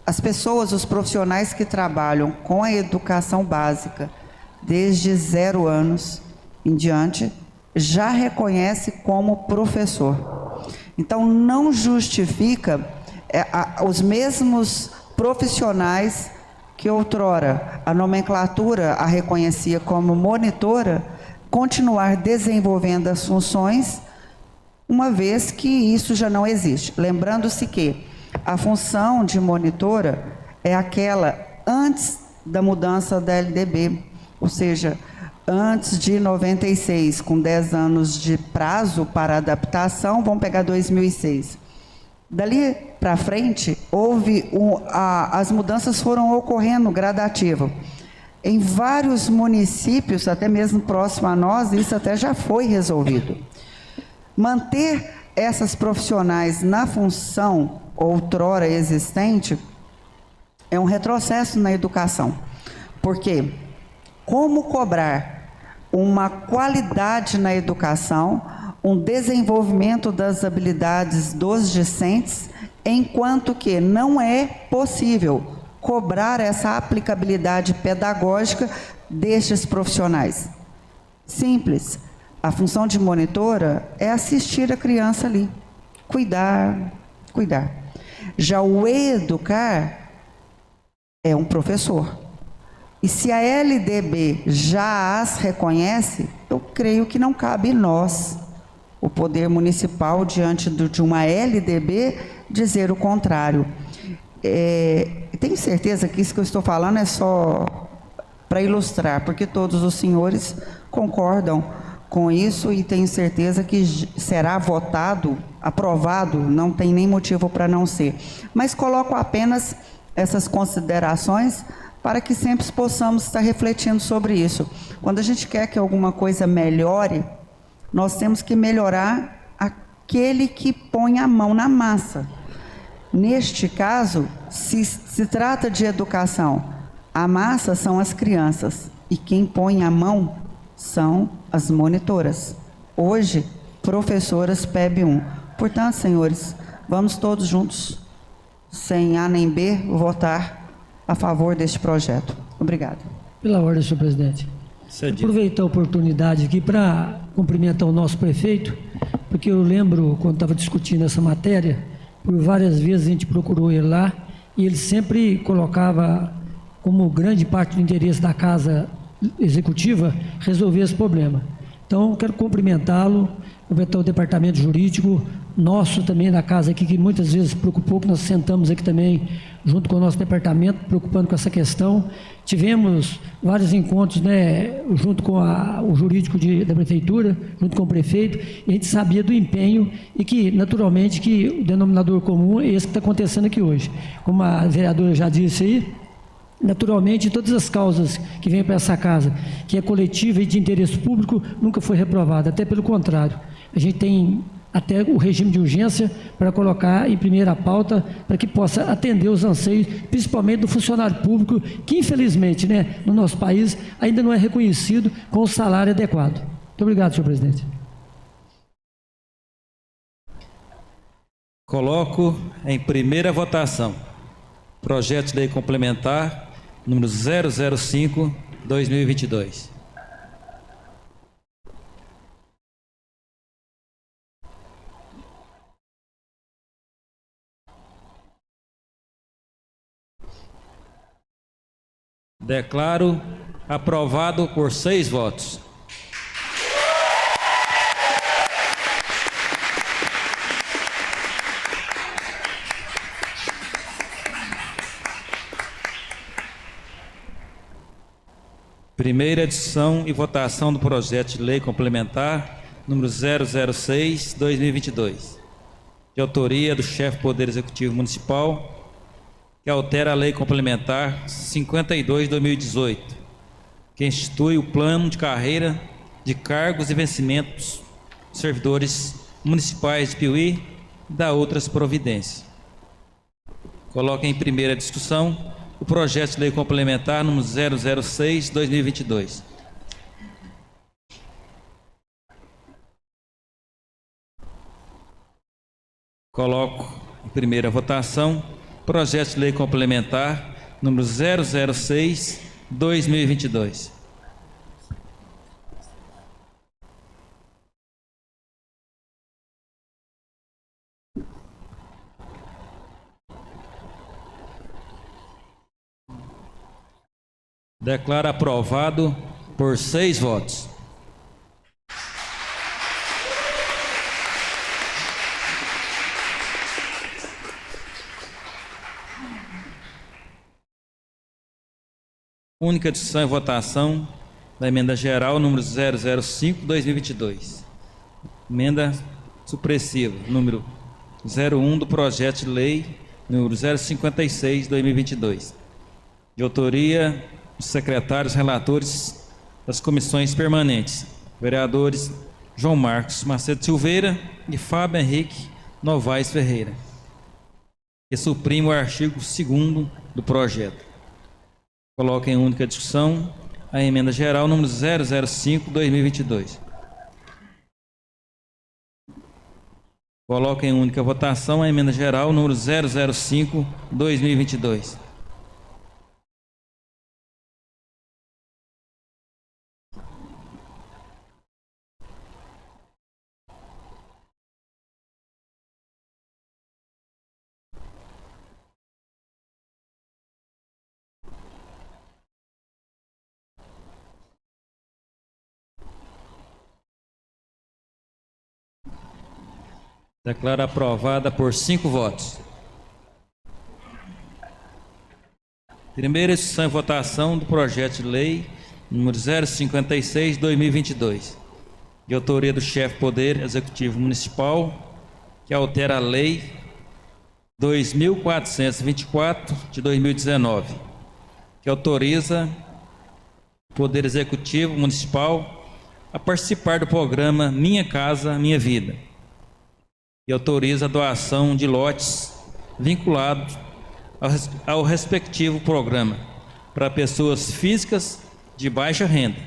as pessoas, os profissionais que trabalham com a educação básica desde 0 anos em diante, já reconhece como professor. Então, não justifica os mesmos profissionais que outrora a nomenclatura a reconhecia como monitora, continuar desenvolvendo as funções, uma vez que isso já não existe. Lembrando-se que a função de monitora é aquela antes da mudança da LDB, ou seja, antes de 96, com 10 anos de prazo para adaptação, vamos pegar 2006. Dali para frente, as mudanças foram ocorrendo gradativo. Em vários municípios, até mesmo próximo a nós, isso até já foi resolvido. Manter essas profissionais na função outrora existente é um retrocesso na educação. Por quê? Como cobrar uma qualidade na educação, um desenvolvimento das habilidades dos discentes, enquanto que não é possível cobrar essa aplicabilidade pedagógica destes profissionais? Simples. A função de monitora é assistir a criança ali, cuidar. Já o educar é um professor. E se a LDB já as reconhece, eu creio que não cabe nós, o Poder Municipal, diante de uma LDB, dizer o contrário. Tenho certeza que isso que eu estou falando é só para ilustrar, porque todos os senhores concordam com isso e tenho certeza que será votado, aprovado, não tem nem motivo para não ser. Mas coloco apenas essas considerações para que sempre possamos estar refletindo sobre isso. Quando a gente quer que alguma coisa melhore, nós temos que melhorar aquele que põe a mão na massa. Neste caso, se trata de educação, a massa são as crianças e quem põe a mão são as monitoras. Hoje, professoras PEB 1. Portanto, senhores, vamos todos juntos, sem A nem B, votar a favor deste projeto. Obrigado. Pela ordem, senhor presidente. Aproveitar a oportunidade aqui para cumprimentar o nosso prefeito, porque eu lembro, quando estava discutindo essa matéria, por várias vezes a gente procurou ele lá, e ele sempre colocava como grande parte do interesse da Casa Executiva resolver esse problema. Então, quero cumprimentá-lo, cumprimentar o departamento jurídico, nosso também da casa aqui, que muitas vezes preocupou, que nós sentamos aqui também, junto com o nosso departamento, preocupando com essa questão. Tivemos vários encontros, né, junto com o jurídico da prefeitura, junto com o prefeito, e a gente sabia do empenho e que, naturalmente, que o denominador comum é esse que está acontecendo aqui hoje. Como a vereadora já disse aí, naturalmente, todas as causas que vêm para essa casa, que é coletiva e de interesse público, nunca foi reprovada, até pelo contrário. A gente tem até o regime de urgência para colocar em primeira pauta, para que possa atender os anseios, principalmente do funcionário público, que infelizmente, né, no nosso país, ainda não é reconhecido com o salário adequado. Muito obrigado, senhor presidente. Coloco em primeira votação projeto de lei complementar número 005/2022. Declaro aprovado por 6 votos. Primeira discussão e votação do projeto de lei complementar número 006/2022, de autoria do chefe do Poder Executivo Municipal, que altera a lei complementar 52/2018, que institui o plano de carreira de cargos e vencimentos dos servidores municipais de Piuí e da outras providências. Coloco em primeira discussão o projeto de lei complementar número 006/2022. Coloco em primeira votação o projeto de lei complementar número 006/2022. Declaro aprovado por 6 votos. Única discussão e votação da emenda geral número 005/2022. Emenda supressiva número 01 do projeto de lei número 056/2022. De autoria dos secretários relatores das comissões permanentes, vereadores João Marcos Macedo Silveira e Fábio Henrique Novaes Ferreira, que suprime o artigo 2º do projeto. Coloco em única discussão a emenda geral número 005/2022. Coloco em única votação a emenda geral número 005/2022. Declaro aprovada por 5 votos. Primeira discussão e votação do projeto de lei número 056/2022, de autoria do chefe do Poder Executivo Municipal, que altera a lei 2424 de 2019, que autoriza o Poder Executivo Municipal a participar do programa Minha Casa Minha Vida, e autoriza a doação de lotes vinculados ao respectivo programa para pessoas físicas de baixa renda,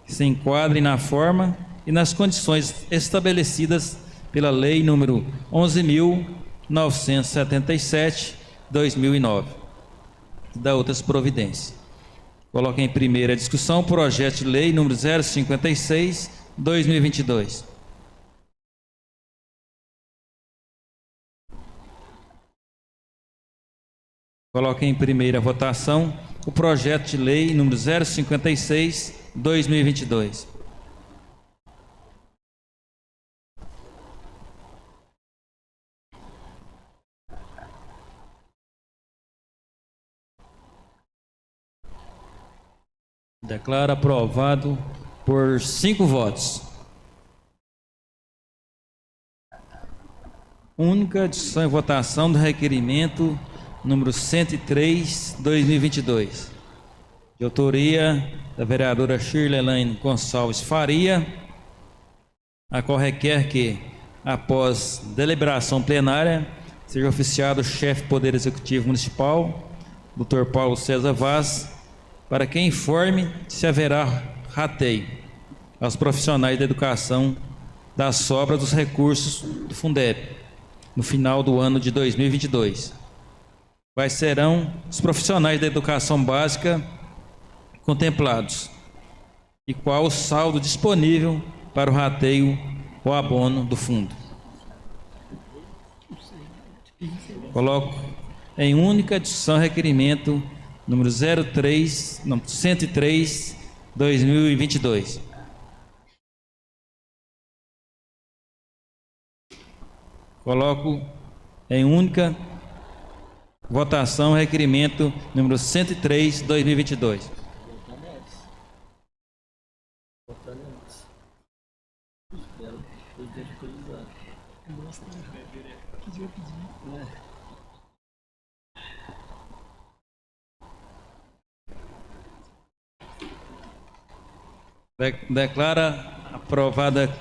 que se enquadrem na forma e nas condições estabelecidas pela Lei número 11.977/2009 e da outras providências. Coloco em primeira discussão o projeto de lei número 056/2022. Coloco em primeira votação o projeto de lei número 056/2022. Declaro aprovado por 5 votos. Única discussão e votação do requerimento número 103/2022, de autoria da vereadora Shirley Elaine Gonçalves Faria, a qual requer que, após deliberação plenária, seja oficiado o chefe do Poder Executivo Municipal, Dr. Paulo César Vaz, para que informe se haverá rateio aos profissionais da educação da sobra dos recursos do Fundeb, no final do ano de 2022. Quais serão os profissionais da educação básica contemplados? E qual o saldo disponível para o rateio ou abono do fundo? Coloco em única discussão requerimento número 103, 2022. Coloco em única votação requerimento número 103, 2022. Declara aprovada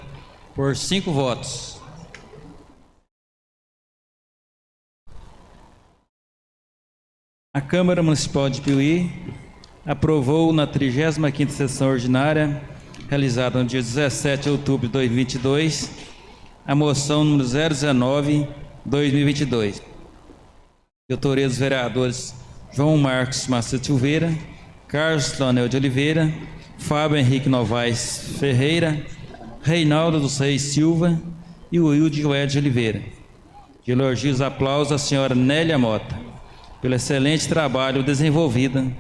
por 5 votos. A Câmara Municipal de Piuí aprovou na 35ª sessão ordinária, realizada no dia 17 de outubro de 2022, a moção número 019/2022. De autoria dos vereadores João Marcos Macedo Silveira, Carlos Leonel de Oliveira, Fábio Henrique Novaes Ferreira, Reinaldo dos Reis Silva e Wilde Joé de Oliveira. De elogios e aplausos à senhora Nélia Mota, pelo excelente trabalho desenvolvido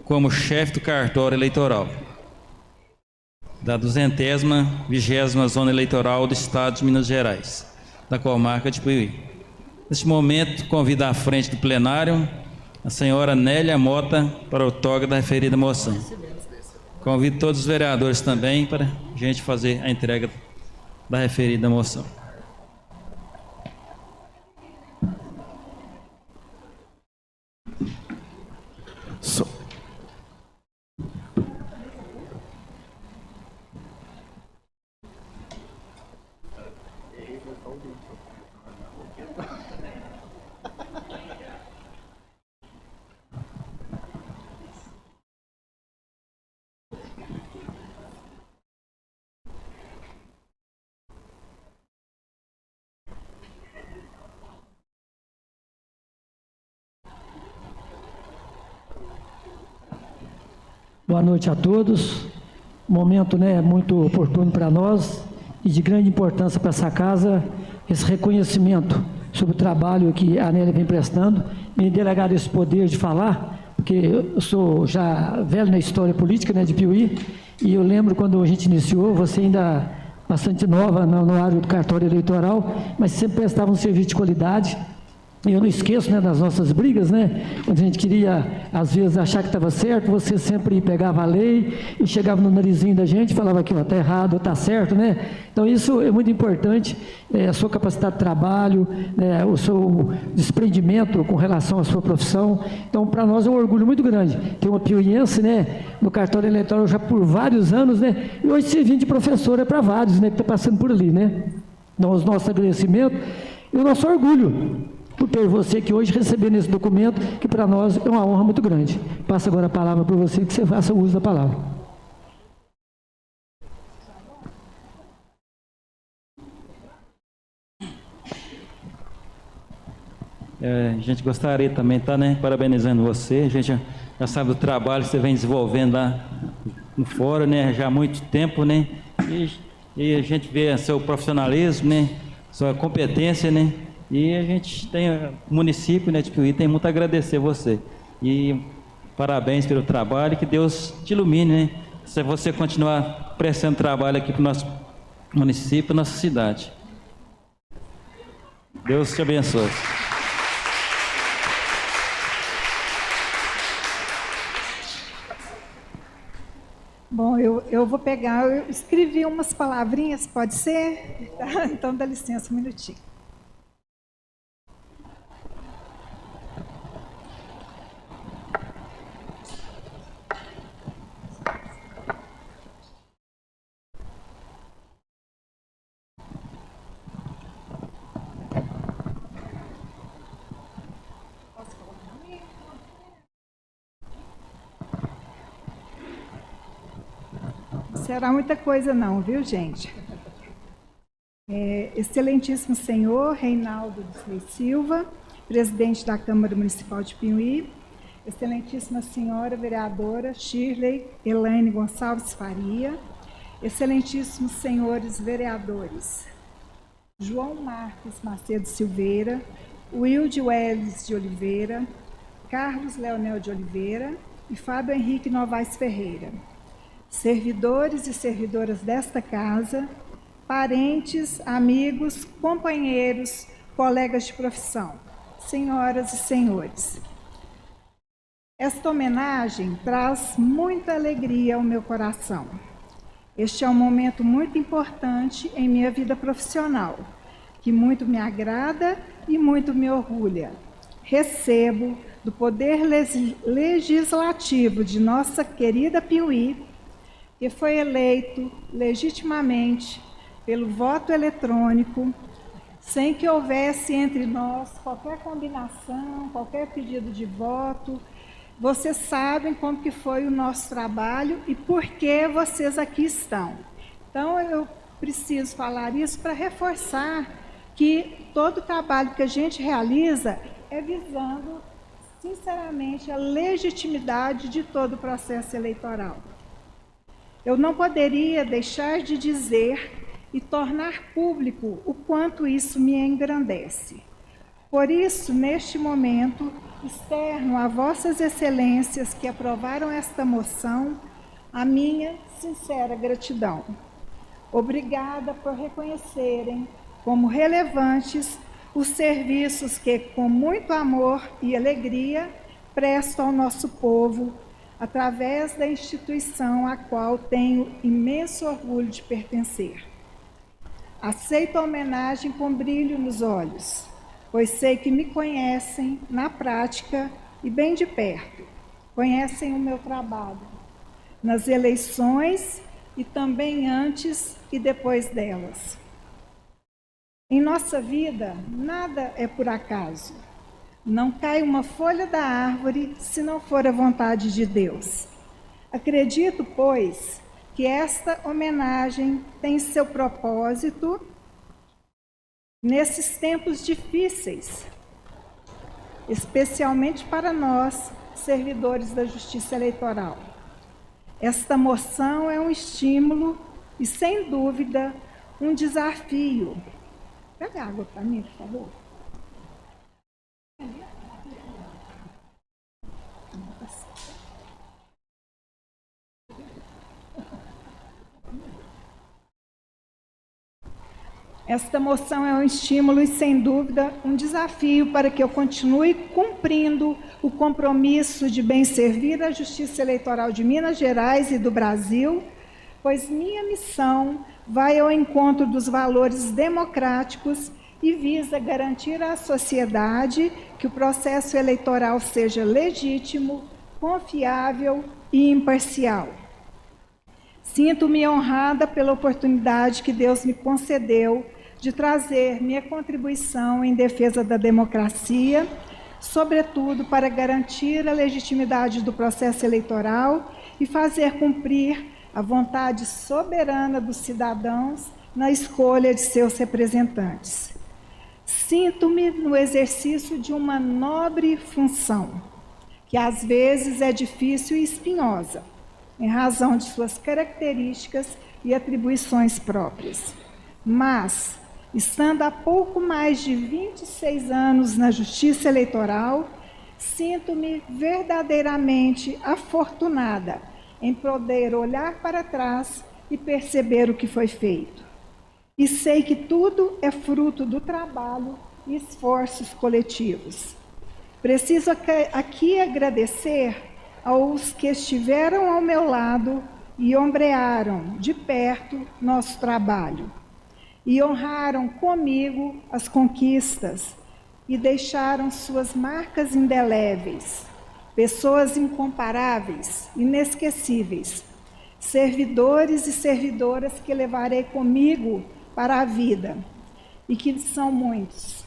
como chefe do cartório eleitoral da 220ª Zona Eleitoral do Estado de Minas Gerais, da comarca de Piuí. Neste momento, convido à frente do plenário a senhora Nélia Mota para o outorga da referida moção. Convido todos os vereadores também para a gente fazer a entrega da referida moção. Boa noite a todos. Momento, muito oportuno para nós e de grande importância para essa casa, esse reconhecimento sobre o trabalho que a Nélia vem prestando. Me delegaram esse poder de falar, porque eu sou já velho na história política, de Piuí, e eu lembro quando a gente iniciou, você ainda bastante nova no área do cartório eleitoral, mas sempre prestava um serviço de qualidade. E eu não esqueço, das nossas brigas, quando a gente queria, às vezes, achar que estava certo, você sempre pegava a lei e chegava no narizinho da gente e falava que está errado, está certo, Então, isso é muito importante, a sua capacidade de trabalho, o seu desprendimento com relação à sua profissão. Então, para nós é um orgulho muito grande ter uma piuiense, no cartório eleitoral já por vários anos, e hoje servindo de professora para vários, que está passando por ali, Então, o nosso agradecimento e o nosso orgulho por ter você que hoje recebendo esse documento, que para nós é uma honra muito grande. Passo agora a palavra para você, que você faça o uso da palavra. A gente gostaria também de estar parabenizando você. A gente já sabe do trabalho que você vem desenvolvendo lá no fórum, já há muito tempo, e a gente vê seu profissionalismo, sua competência, E a gente tem, o município de Piuí tem muito a agradecer você. E parabéns pelo trabalho, que Deus te ilumine, se você continuar prestando trabalho aqui para o nosso município, nossa cidade. Deus te abençoe. Bom, eu vou pegar, eu escrevi umas palavrinhas, pode ser? Então dá licença um minutinho. Não será muita coisa não, viu, gente? Excelentíssimo senhor Reinaldo dos Reis Silva, presidente da Câmara Municipal de Piuí, excelentíssima senhora vereadora Shirley Elaine Gonçalves Faria, excelentíssimos senhores vereadores João Marques Macedo Silveira, Wilde Welles de Oliveira, Carlos Leonel de Oliveira e Fábio Henrique Novaes Ferreira, servidores e servidoras desta casa, parentes, amigos, companheiros, colegas de profissão, senhoras e senhores. Esta homenagem traz muita alegria ao meu coração. Este é um momento muito importante em minha vida profissional, que muito me agrada e muito me orgulha. Recebo do Poder Legislativo de nossa querida Piuí, que foi eleito legitimamente pelo voto eletrônico, sem que houvesse entre nós qualquer combinação, qualquer pedido de voto. Vocês sabem como que foi o nosso trabalho e por que vocês aqui estão. Então, eu preciso falar isso para reforçar que todo o trabalho que a gente realiza é visando, sinceramente, a legitimidade de todo o processo eleitoral. Eu não poderia deixar de dizer e tornar público o quanto isso me engrandece. Por isso, neste momento, externo a vossas excelências que aprovaram esta moção, a minha sincera gratidão. Obrigada por reconhecerem como relevantes os serviços que, com muito amor e alegria, prestam ao nosso povo, através da instituição a qual tenho imenso orgulho de pertencer. Aceito a homenagem com brilho nos olhos, pois sei que me conhecem na prática e bem de perto. Conhecem o meu trabalho nas eleições e também antes e depois delas. Em nossa vida, nada é por acaso. Não cai uma folha da árvore se não for a vontade de Deus. Acredito, pois, que esta homenagem tem seu propósito nesses tempos difíceis, especialmente para nós, servidores da Justiça Eleitoral. Esta moção é um estímulo e, sem dúvida, um desafio. Pega água para mim, por favor. Esta moção é um estímulo e, sem dúvida, um desafio para que eu continue cumprindo o compromisso de bem servir a Justiça Eleitoral de Minas Gerais e do Brasil, pois minha missão vai ao encontro dos valores democráticos e visa garantir à sociedade que o processo eleitoral seja legítimo, confiável e imparcial. Sinto-me honrada pela oportunidade que Deus me concedeu de trazer minha contribuição em defesa da democracia, sobretudo para garantir a legitimidade do processo eleitoral e fazer cumprir a vontade soberana dos cidadãos na escolha de seus representantes. Sinto-me no exercício de uma nobre função, que às vezes é difícil e espinhosa, em razão de suas características e atribuições próprias. Mas, estando há pouco mais de 26 anos na Justiça Eleitoral, sinto-me verdadeiramente afortunada em poder olhar para trás e perceber o que foi feito. E sei que tudo é fruto do trabalho e esforços coletivos. Preciso aqui agradecer aos que estiveram ao meu lado e ombrearam de perto nosso trabalho, e honraram comigo as conquistas e deixaram suas marcas indeléveis, pessoas incomparáveis, inesquecíveis, servidores e servidoras que levarei comigo para a vida, e que são muitos.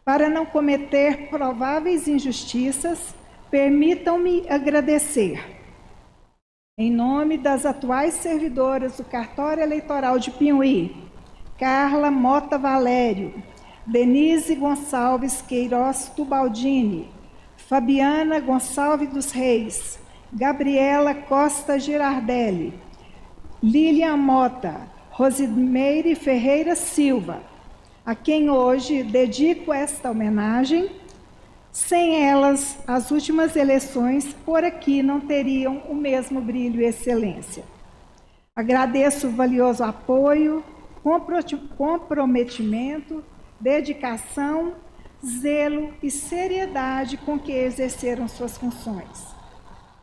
Para não cometer prováveis injustiças, permitam-me agradecer, em nome das atuais servidoras do Cartório Eleitoral de Piuí, Carla Mota Valério, Denise Gonçalves Queiroz Tubaldini, Fabiana Gonçalves dos Reis, Gabriela Costa Girardelli, Lilian Mota, Rosimeire Ferreira Silva, a quem hoje dedico esta homenagem. Sem elas, as últimas eleições por aqui não teriam o mesmo brilho e excelência. Agradeço o valioso apoio, comprometimento, dedicação, zelo e seriedade com que exerceram suas funções.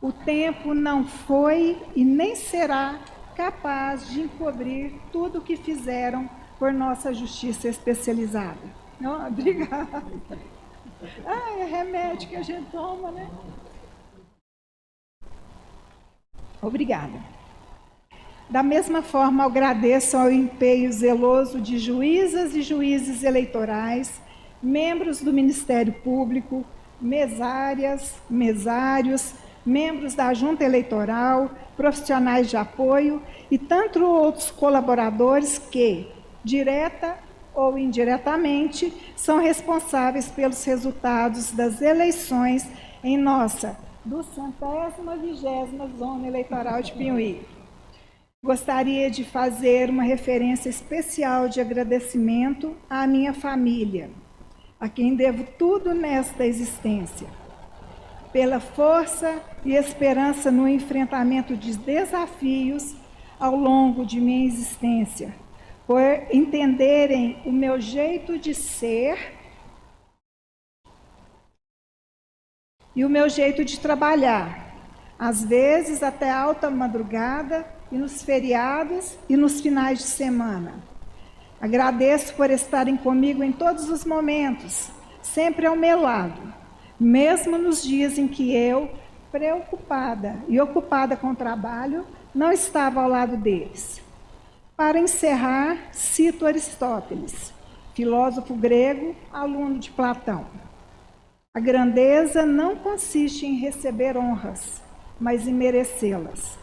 O tempo não foi e nem será capaz de encobrir tudo o que fizeram por nossa justiça especializada. Oh, obrigada. Ah, é remédio que a gente toma, né? Obrigada. Da mesma forma, agradeço ao empenho zeloso de juízas e juízes eleitorais, membros do Ministério Público, mesárias, mesários, membros da Junta Eleitoral, profissionais de apoio e tantos outros colaboradores que, direta ou indiretamente, são responsáveis pelos resultados das eleições em nossa 220ª Zona Eleitoral de Pinhuí. Gostaria de fazer uma referência especial de agradecimento à minha família, a quem devo tudo nesta existência, pela força e esperança no enfrentamento de desafios ao longo de minha existência, por entenderem o meu jeito de ser e o meu jeito de trabalhar, às vezes até alta madrugada e nos feriados e nos finais de semana. Agradeço por estarem comigo em todos os momentos, sempre ao meu lado, mesmo nos dias em que eu, preocupada e ocupada com o trabalho, não estava ao lado deles. Para encerrar, cito Aristóteles, filósofo grego, aluno de Platão. A grandeza não consiste em receber honras, mas em merecê-las.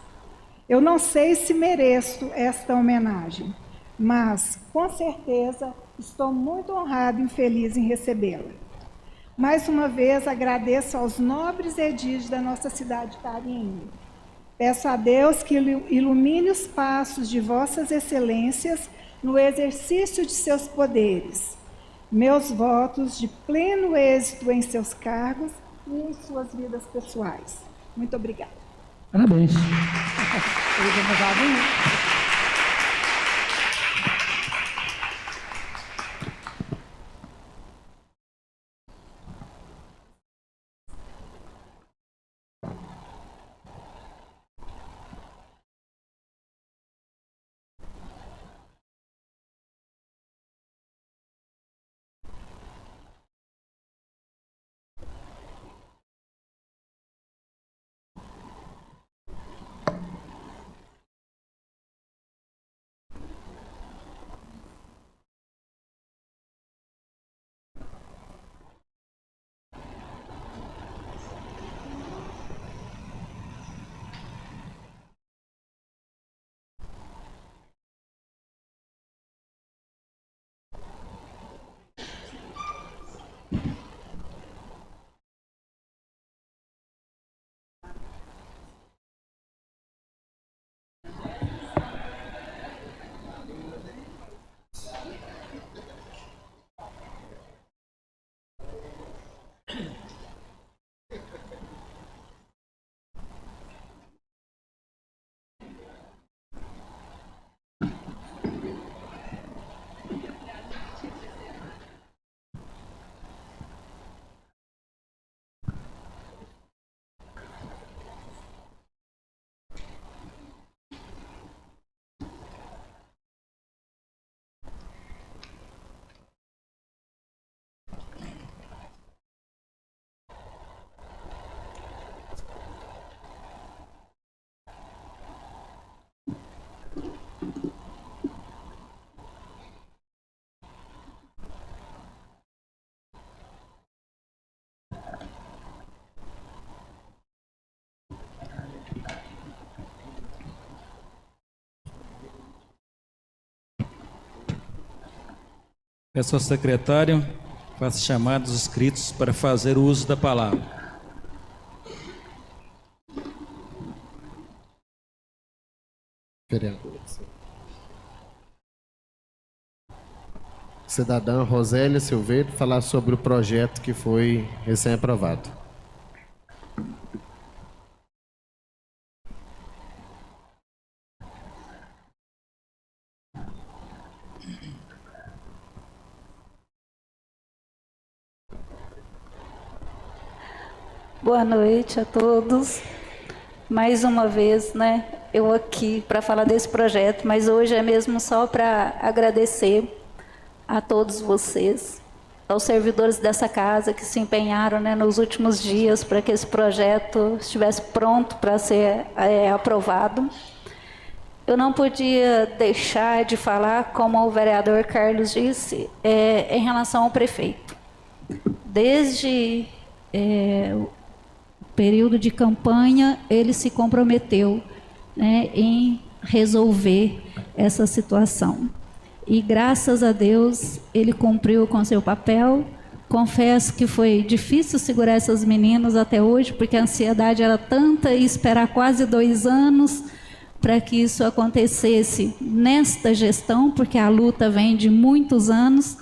Eu não sei se mereço esta homenagem, mas, com certeza, estou muito honrado e feliz em recebê-la. Mais uma vez, agradeço aos nobres edis da nossa cidade carinho. Peço a Deus que ilumine os passos de vossas excelências no exercício de seus poderes. Meus votos de pleno êxito em seus cargos e em suas vidas pessoais. Muito obrigada. Parabéns. Peço ao secretário, faça chamar os inscritos para fazer o uso da palavra. Vereador. Cidadã Rosélia Silveira, falar sobre o projeto que foi recém-aprovado. Boa noite a todos. Mais uma vez, né, eu aqui para falar desse projeto, mas hoje é mesmo só para agradecer a todos vocês, aos servidores dessa casa que se empenharam, né, nos últimos dias para que esse projeto estivesse pronto para ser aprovado. Eu não podia deixar de falar, como o vereador Carlos disse, em relação ao prefeito. Desde o período de campanha, ele se comprometeu, né, em resolver essa situação. E graças a Deus, ele cumpriu com seu papel. Confesso que foi difícil segurar essas meninas até hoje, porque a ansiedade era tanta e esperar quase 2 anos para que isso acontecesse nesta gestão, porque a luta vem de muitos anos.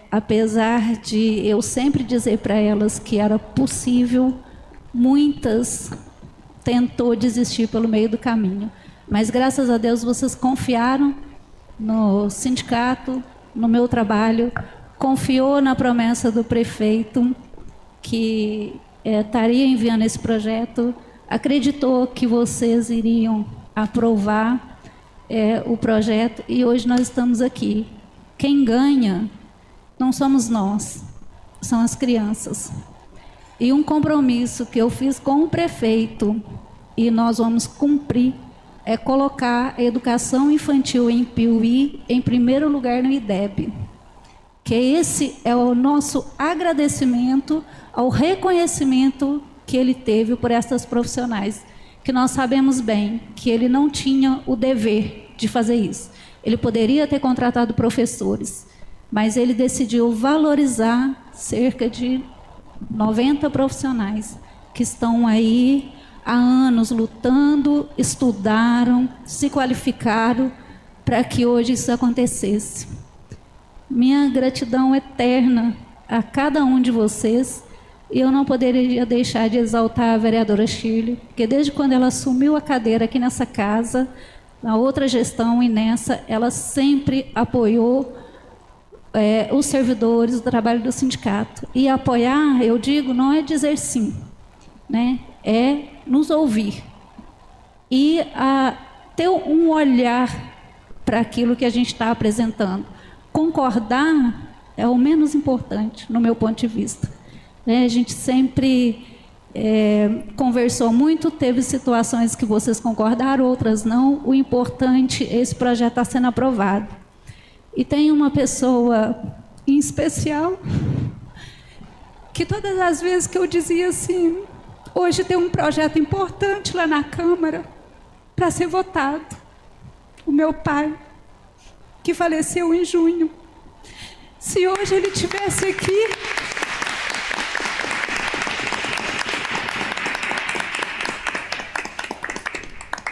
Apesar de eu sempre dizer para elas que era possível, muitas tentou desistir pelo meio do caminho. Mas graças a Deus vocês confiaram no sindicato, no meu trabalho, confiou na promessa do prefeito que estaria enviando esse projeto, acreditou que vocês iriam aprovar o projeto e hoje nós estamos aqui. Quem ganha não somos nós, são as crianças. E um compromisso que eu fiz com o prefeito, e nós vamos cumprir, é colocar a educação infantil em Piuí em primeiro lugar no IDEB. Que esse é o nosso agradecimento ao reconhecimento que ele teve por essas profissionais, que nós sabemos bem que ele não tinha o dever de fazer isso. Ele poderia ter contratado professores, mas ele decidiu valorizar cerca de 90 profissionais que estão aí há anos lutando, estudaram, se qualificaram para que hoje isso acontecesse. Minha gratidão eterna a cada um de vocês, e eu não poderia deixar de exaltar a vereadora Shirley, porque desde quando ela assumiu a cadeira aqui nessa casa, na outra gestão e nessa, ela sempre apoiou os servidores, o trabalho do sindicato. E apoiar, eu digo, não é dizer sim, né? É nos ouvir e ter um olhar para aquilo que a gente está apresentando. Concordar é o menos importante, no meu ponto de vista. A gente sempre conversou muito, teve situações que vocês concordaram, outras não. O importante, esse projeto está sendo aprovado. E tem uma pessoa em especial que todas as vezes que eu dizia assim, hoje tem um projeto importante lá na Câmara para ser votado. O meu pai, que faleceu em junho. Se hoje ele estivesse aqui,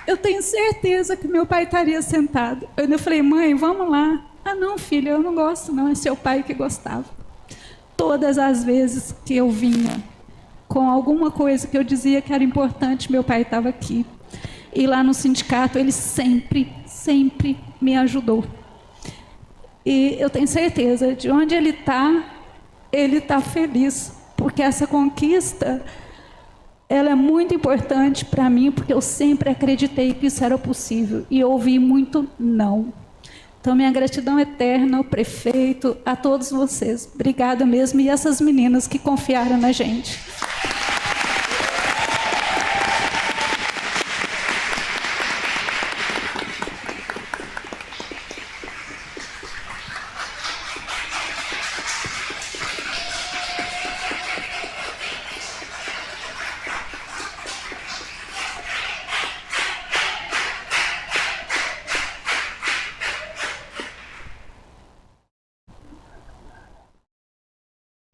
eu tenho certeza que meu pai estaria sentado. Eu ainda falei, mãe, vamos lá. Ah, não, filha, eu não gosto, não. É seu pai que gostava. Todas as vezes que eu vinha com alguma coisa que eu dizia que era importante, meu pai estava aqui. E lá no sindicato, ele sempre, sempre me ajudou. E eu tenho certeza, de onde ele está feliz. Porque essa conquista, ela é muito importante para mim, porque eu sempre acreditei que isso era possível. E ouvi muito não. Então, minha gratidão eterna ao prefeito, a todos vocês. Obrigada mesmo. E essas meninas que confiaram na gente.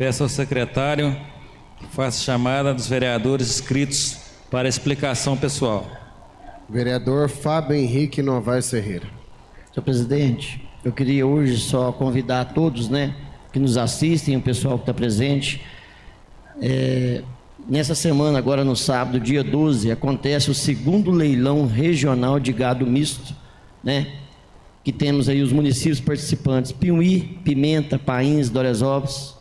Peço ao secretário que faça chamada dos vereadores inscritos para explicação pessoal. Vereador Fábio Henrique Novaes Ferreira. Senhor presidente, eu queria hoje só convidar a todos, né, que nos assistem, o pessoal que está presente. Nessa semana, agora no sábado, dia 12, acontece o 2º leilão regional de gado misto, né? Que temos aí os municípios participantes: Piuí, Pimenta, Pains, Doresópolis.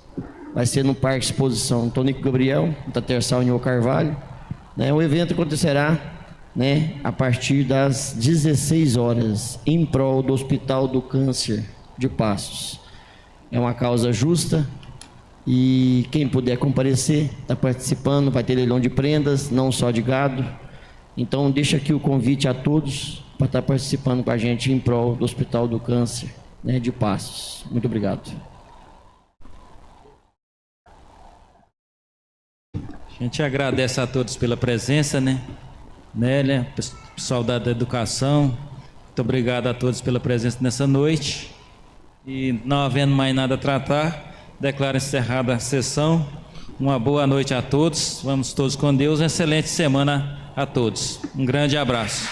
Vai ser no Parque Exposição Tonico Gabriel, da Terçal Nho Carvalho, né? O evento acontecerá, né, a partir das 16 horas, em prol do Hospital do Câncer de Passos. É uma causa justa e quem puder comparecer, está participando. Vai ter leilão de prendas, não só de gado. Então, deixa aqui o convite a todos para estar participando com a gente em prol do Hospital do Câncer, né, de Passos. Muito obrigado. A gente agradece a todos pela presença, né? Nélia, pessoal da educação, muito obrigado a todos pela presença nessa noite. E não havendo mais nada a tratar, declaro encerrada a sessão. Uma boa noite a todos, vamos todos com Deus, uma excelente semana a todos. Um grande abraço.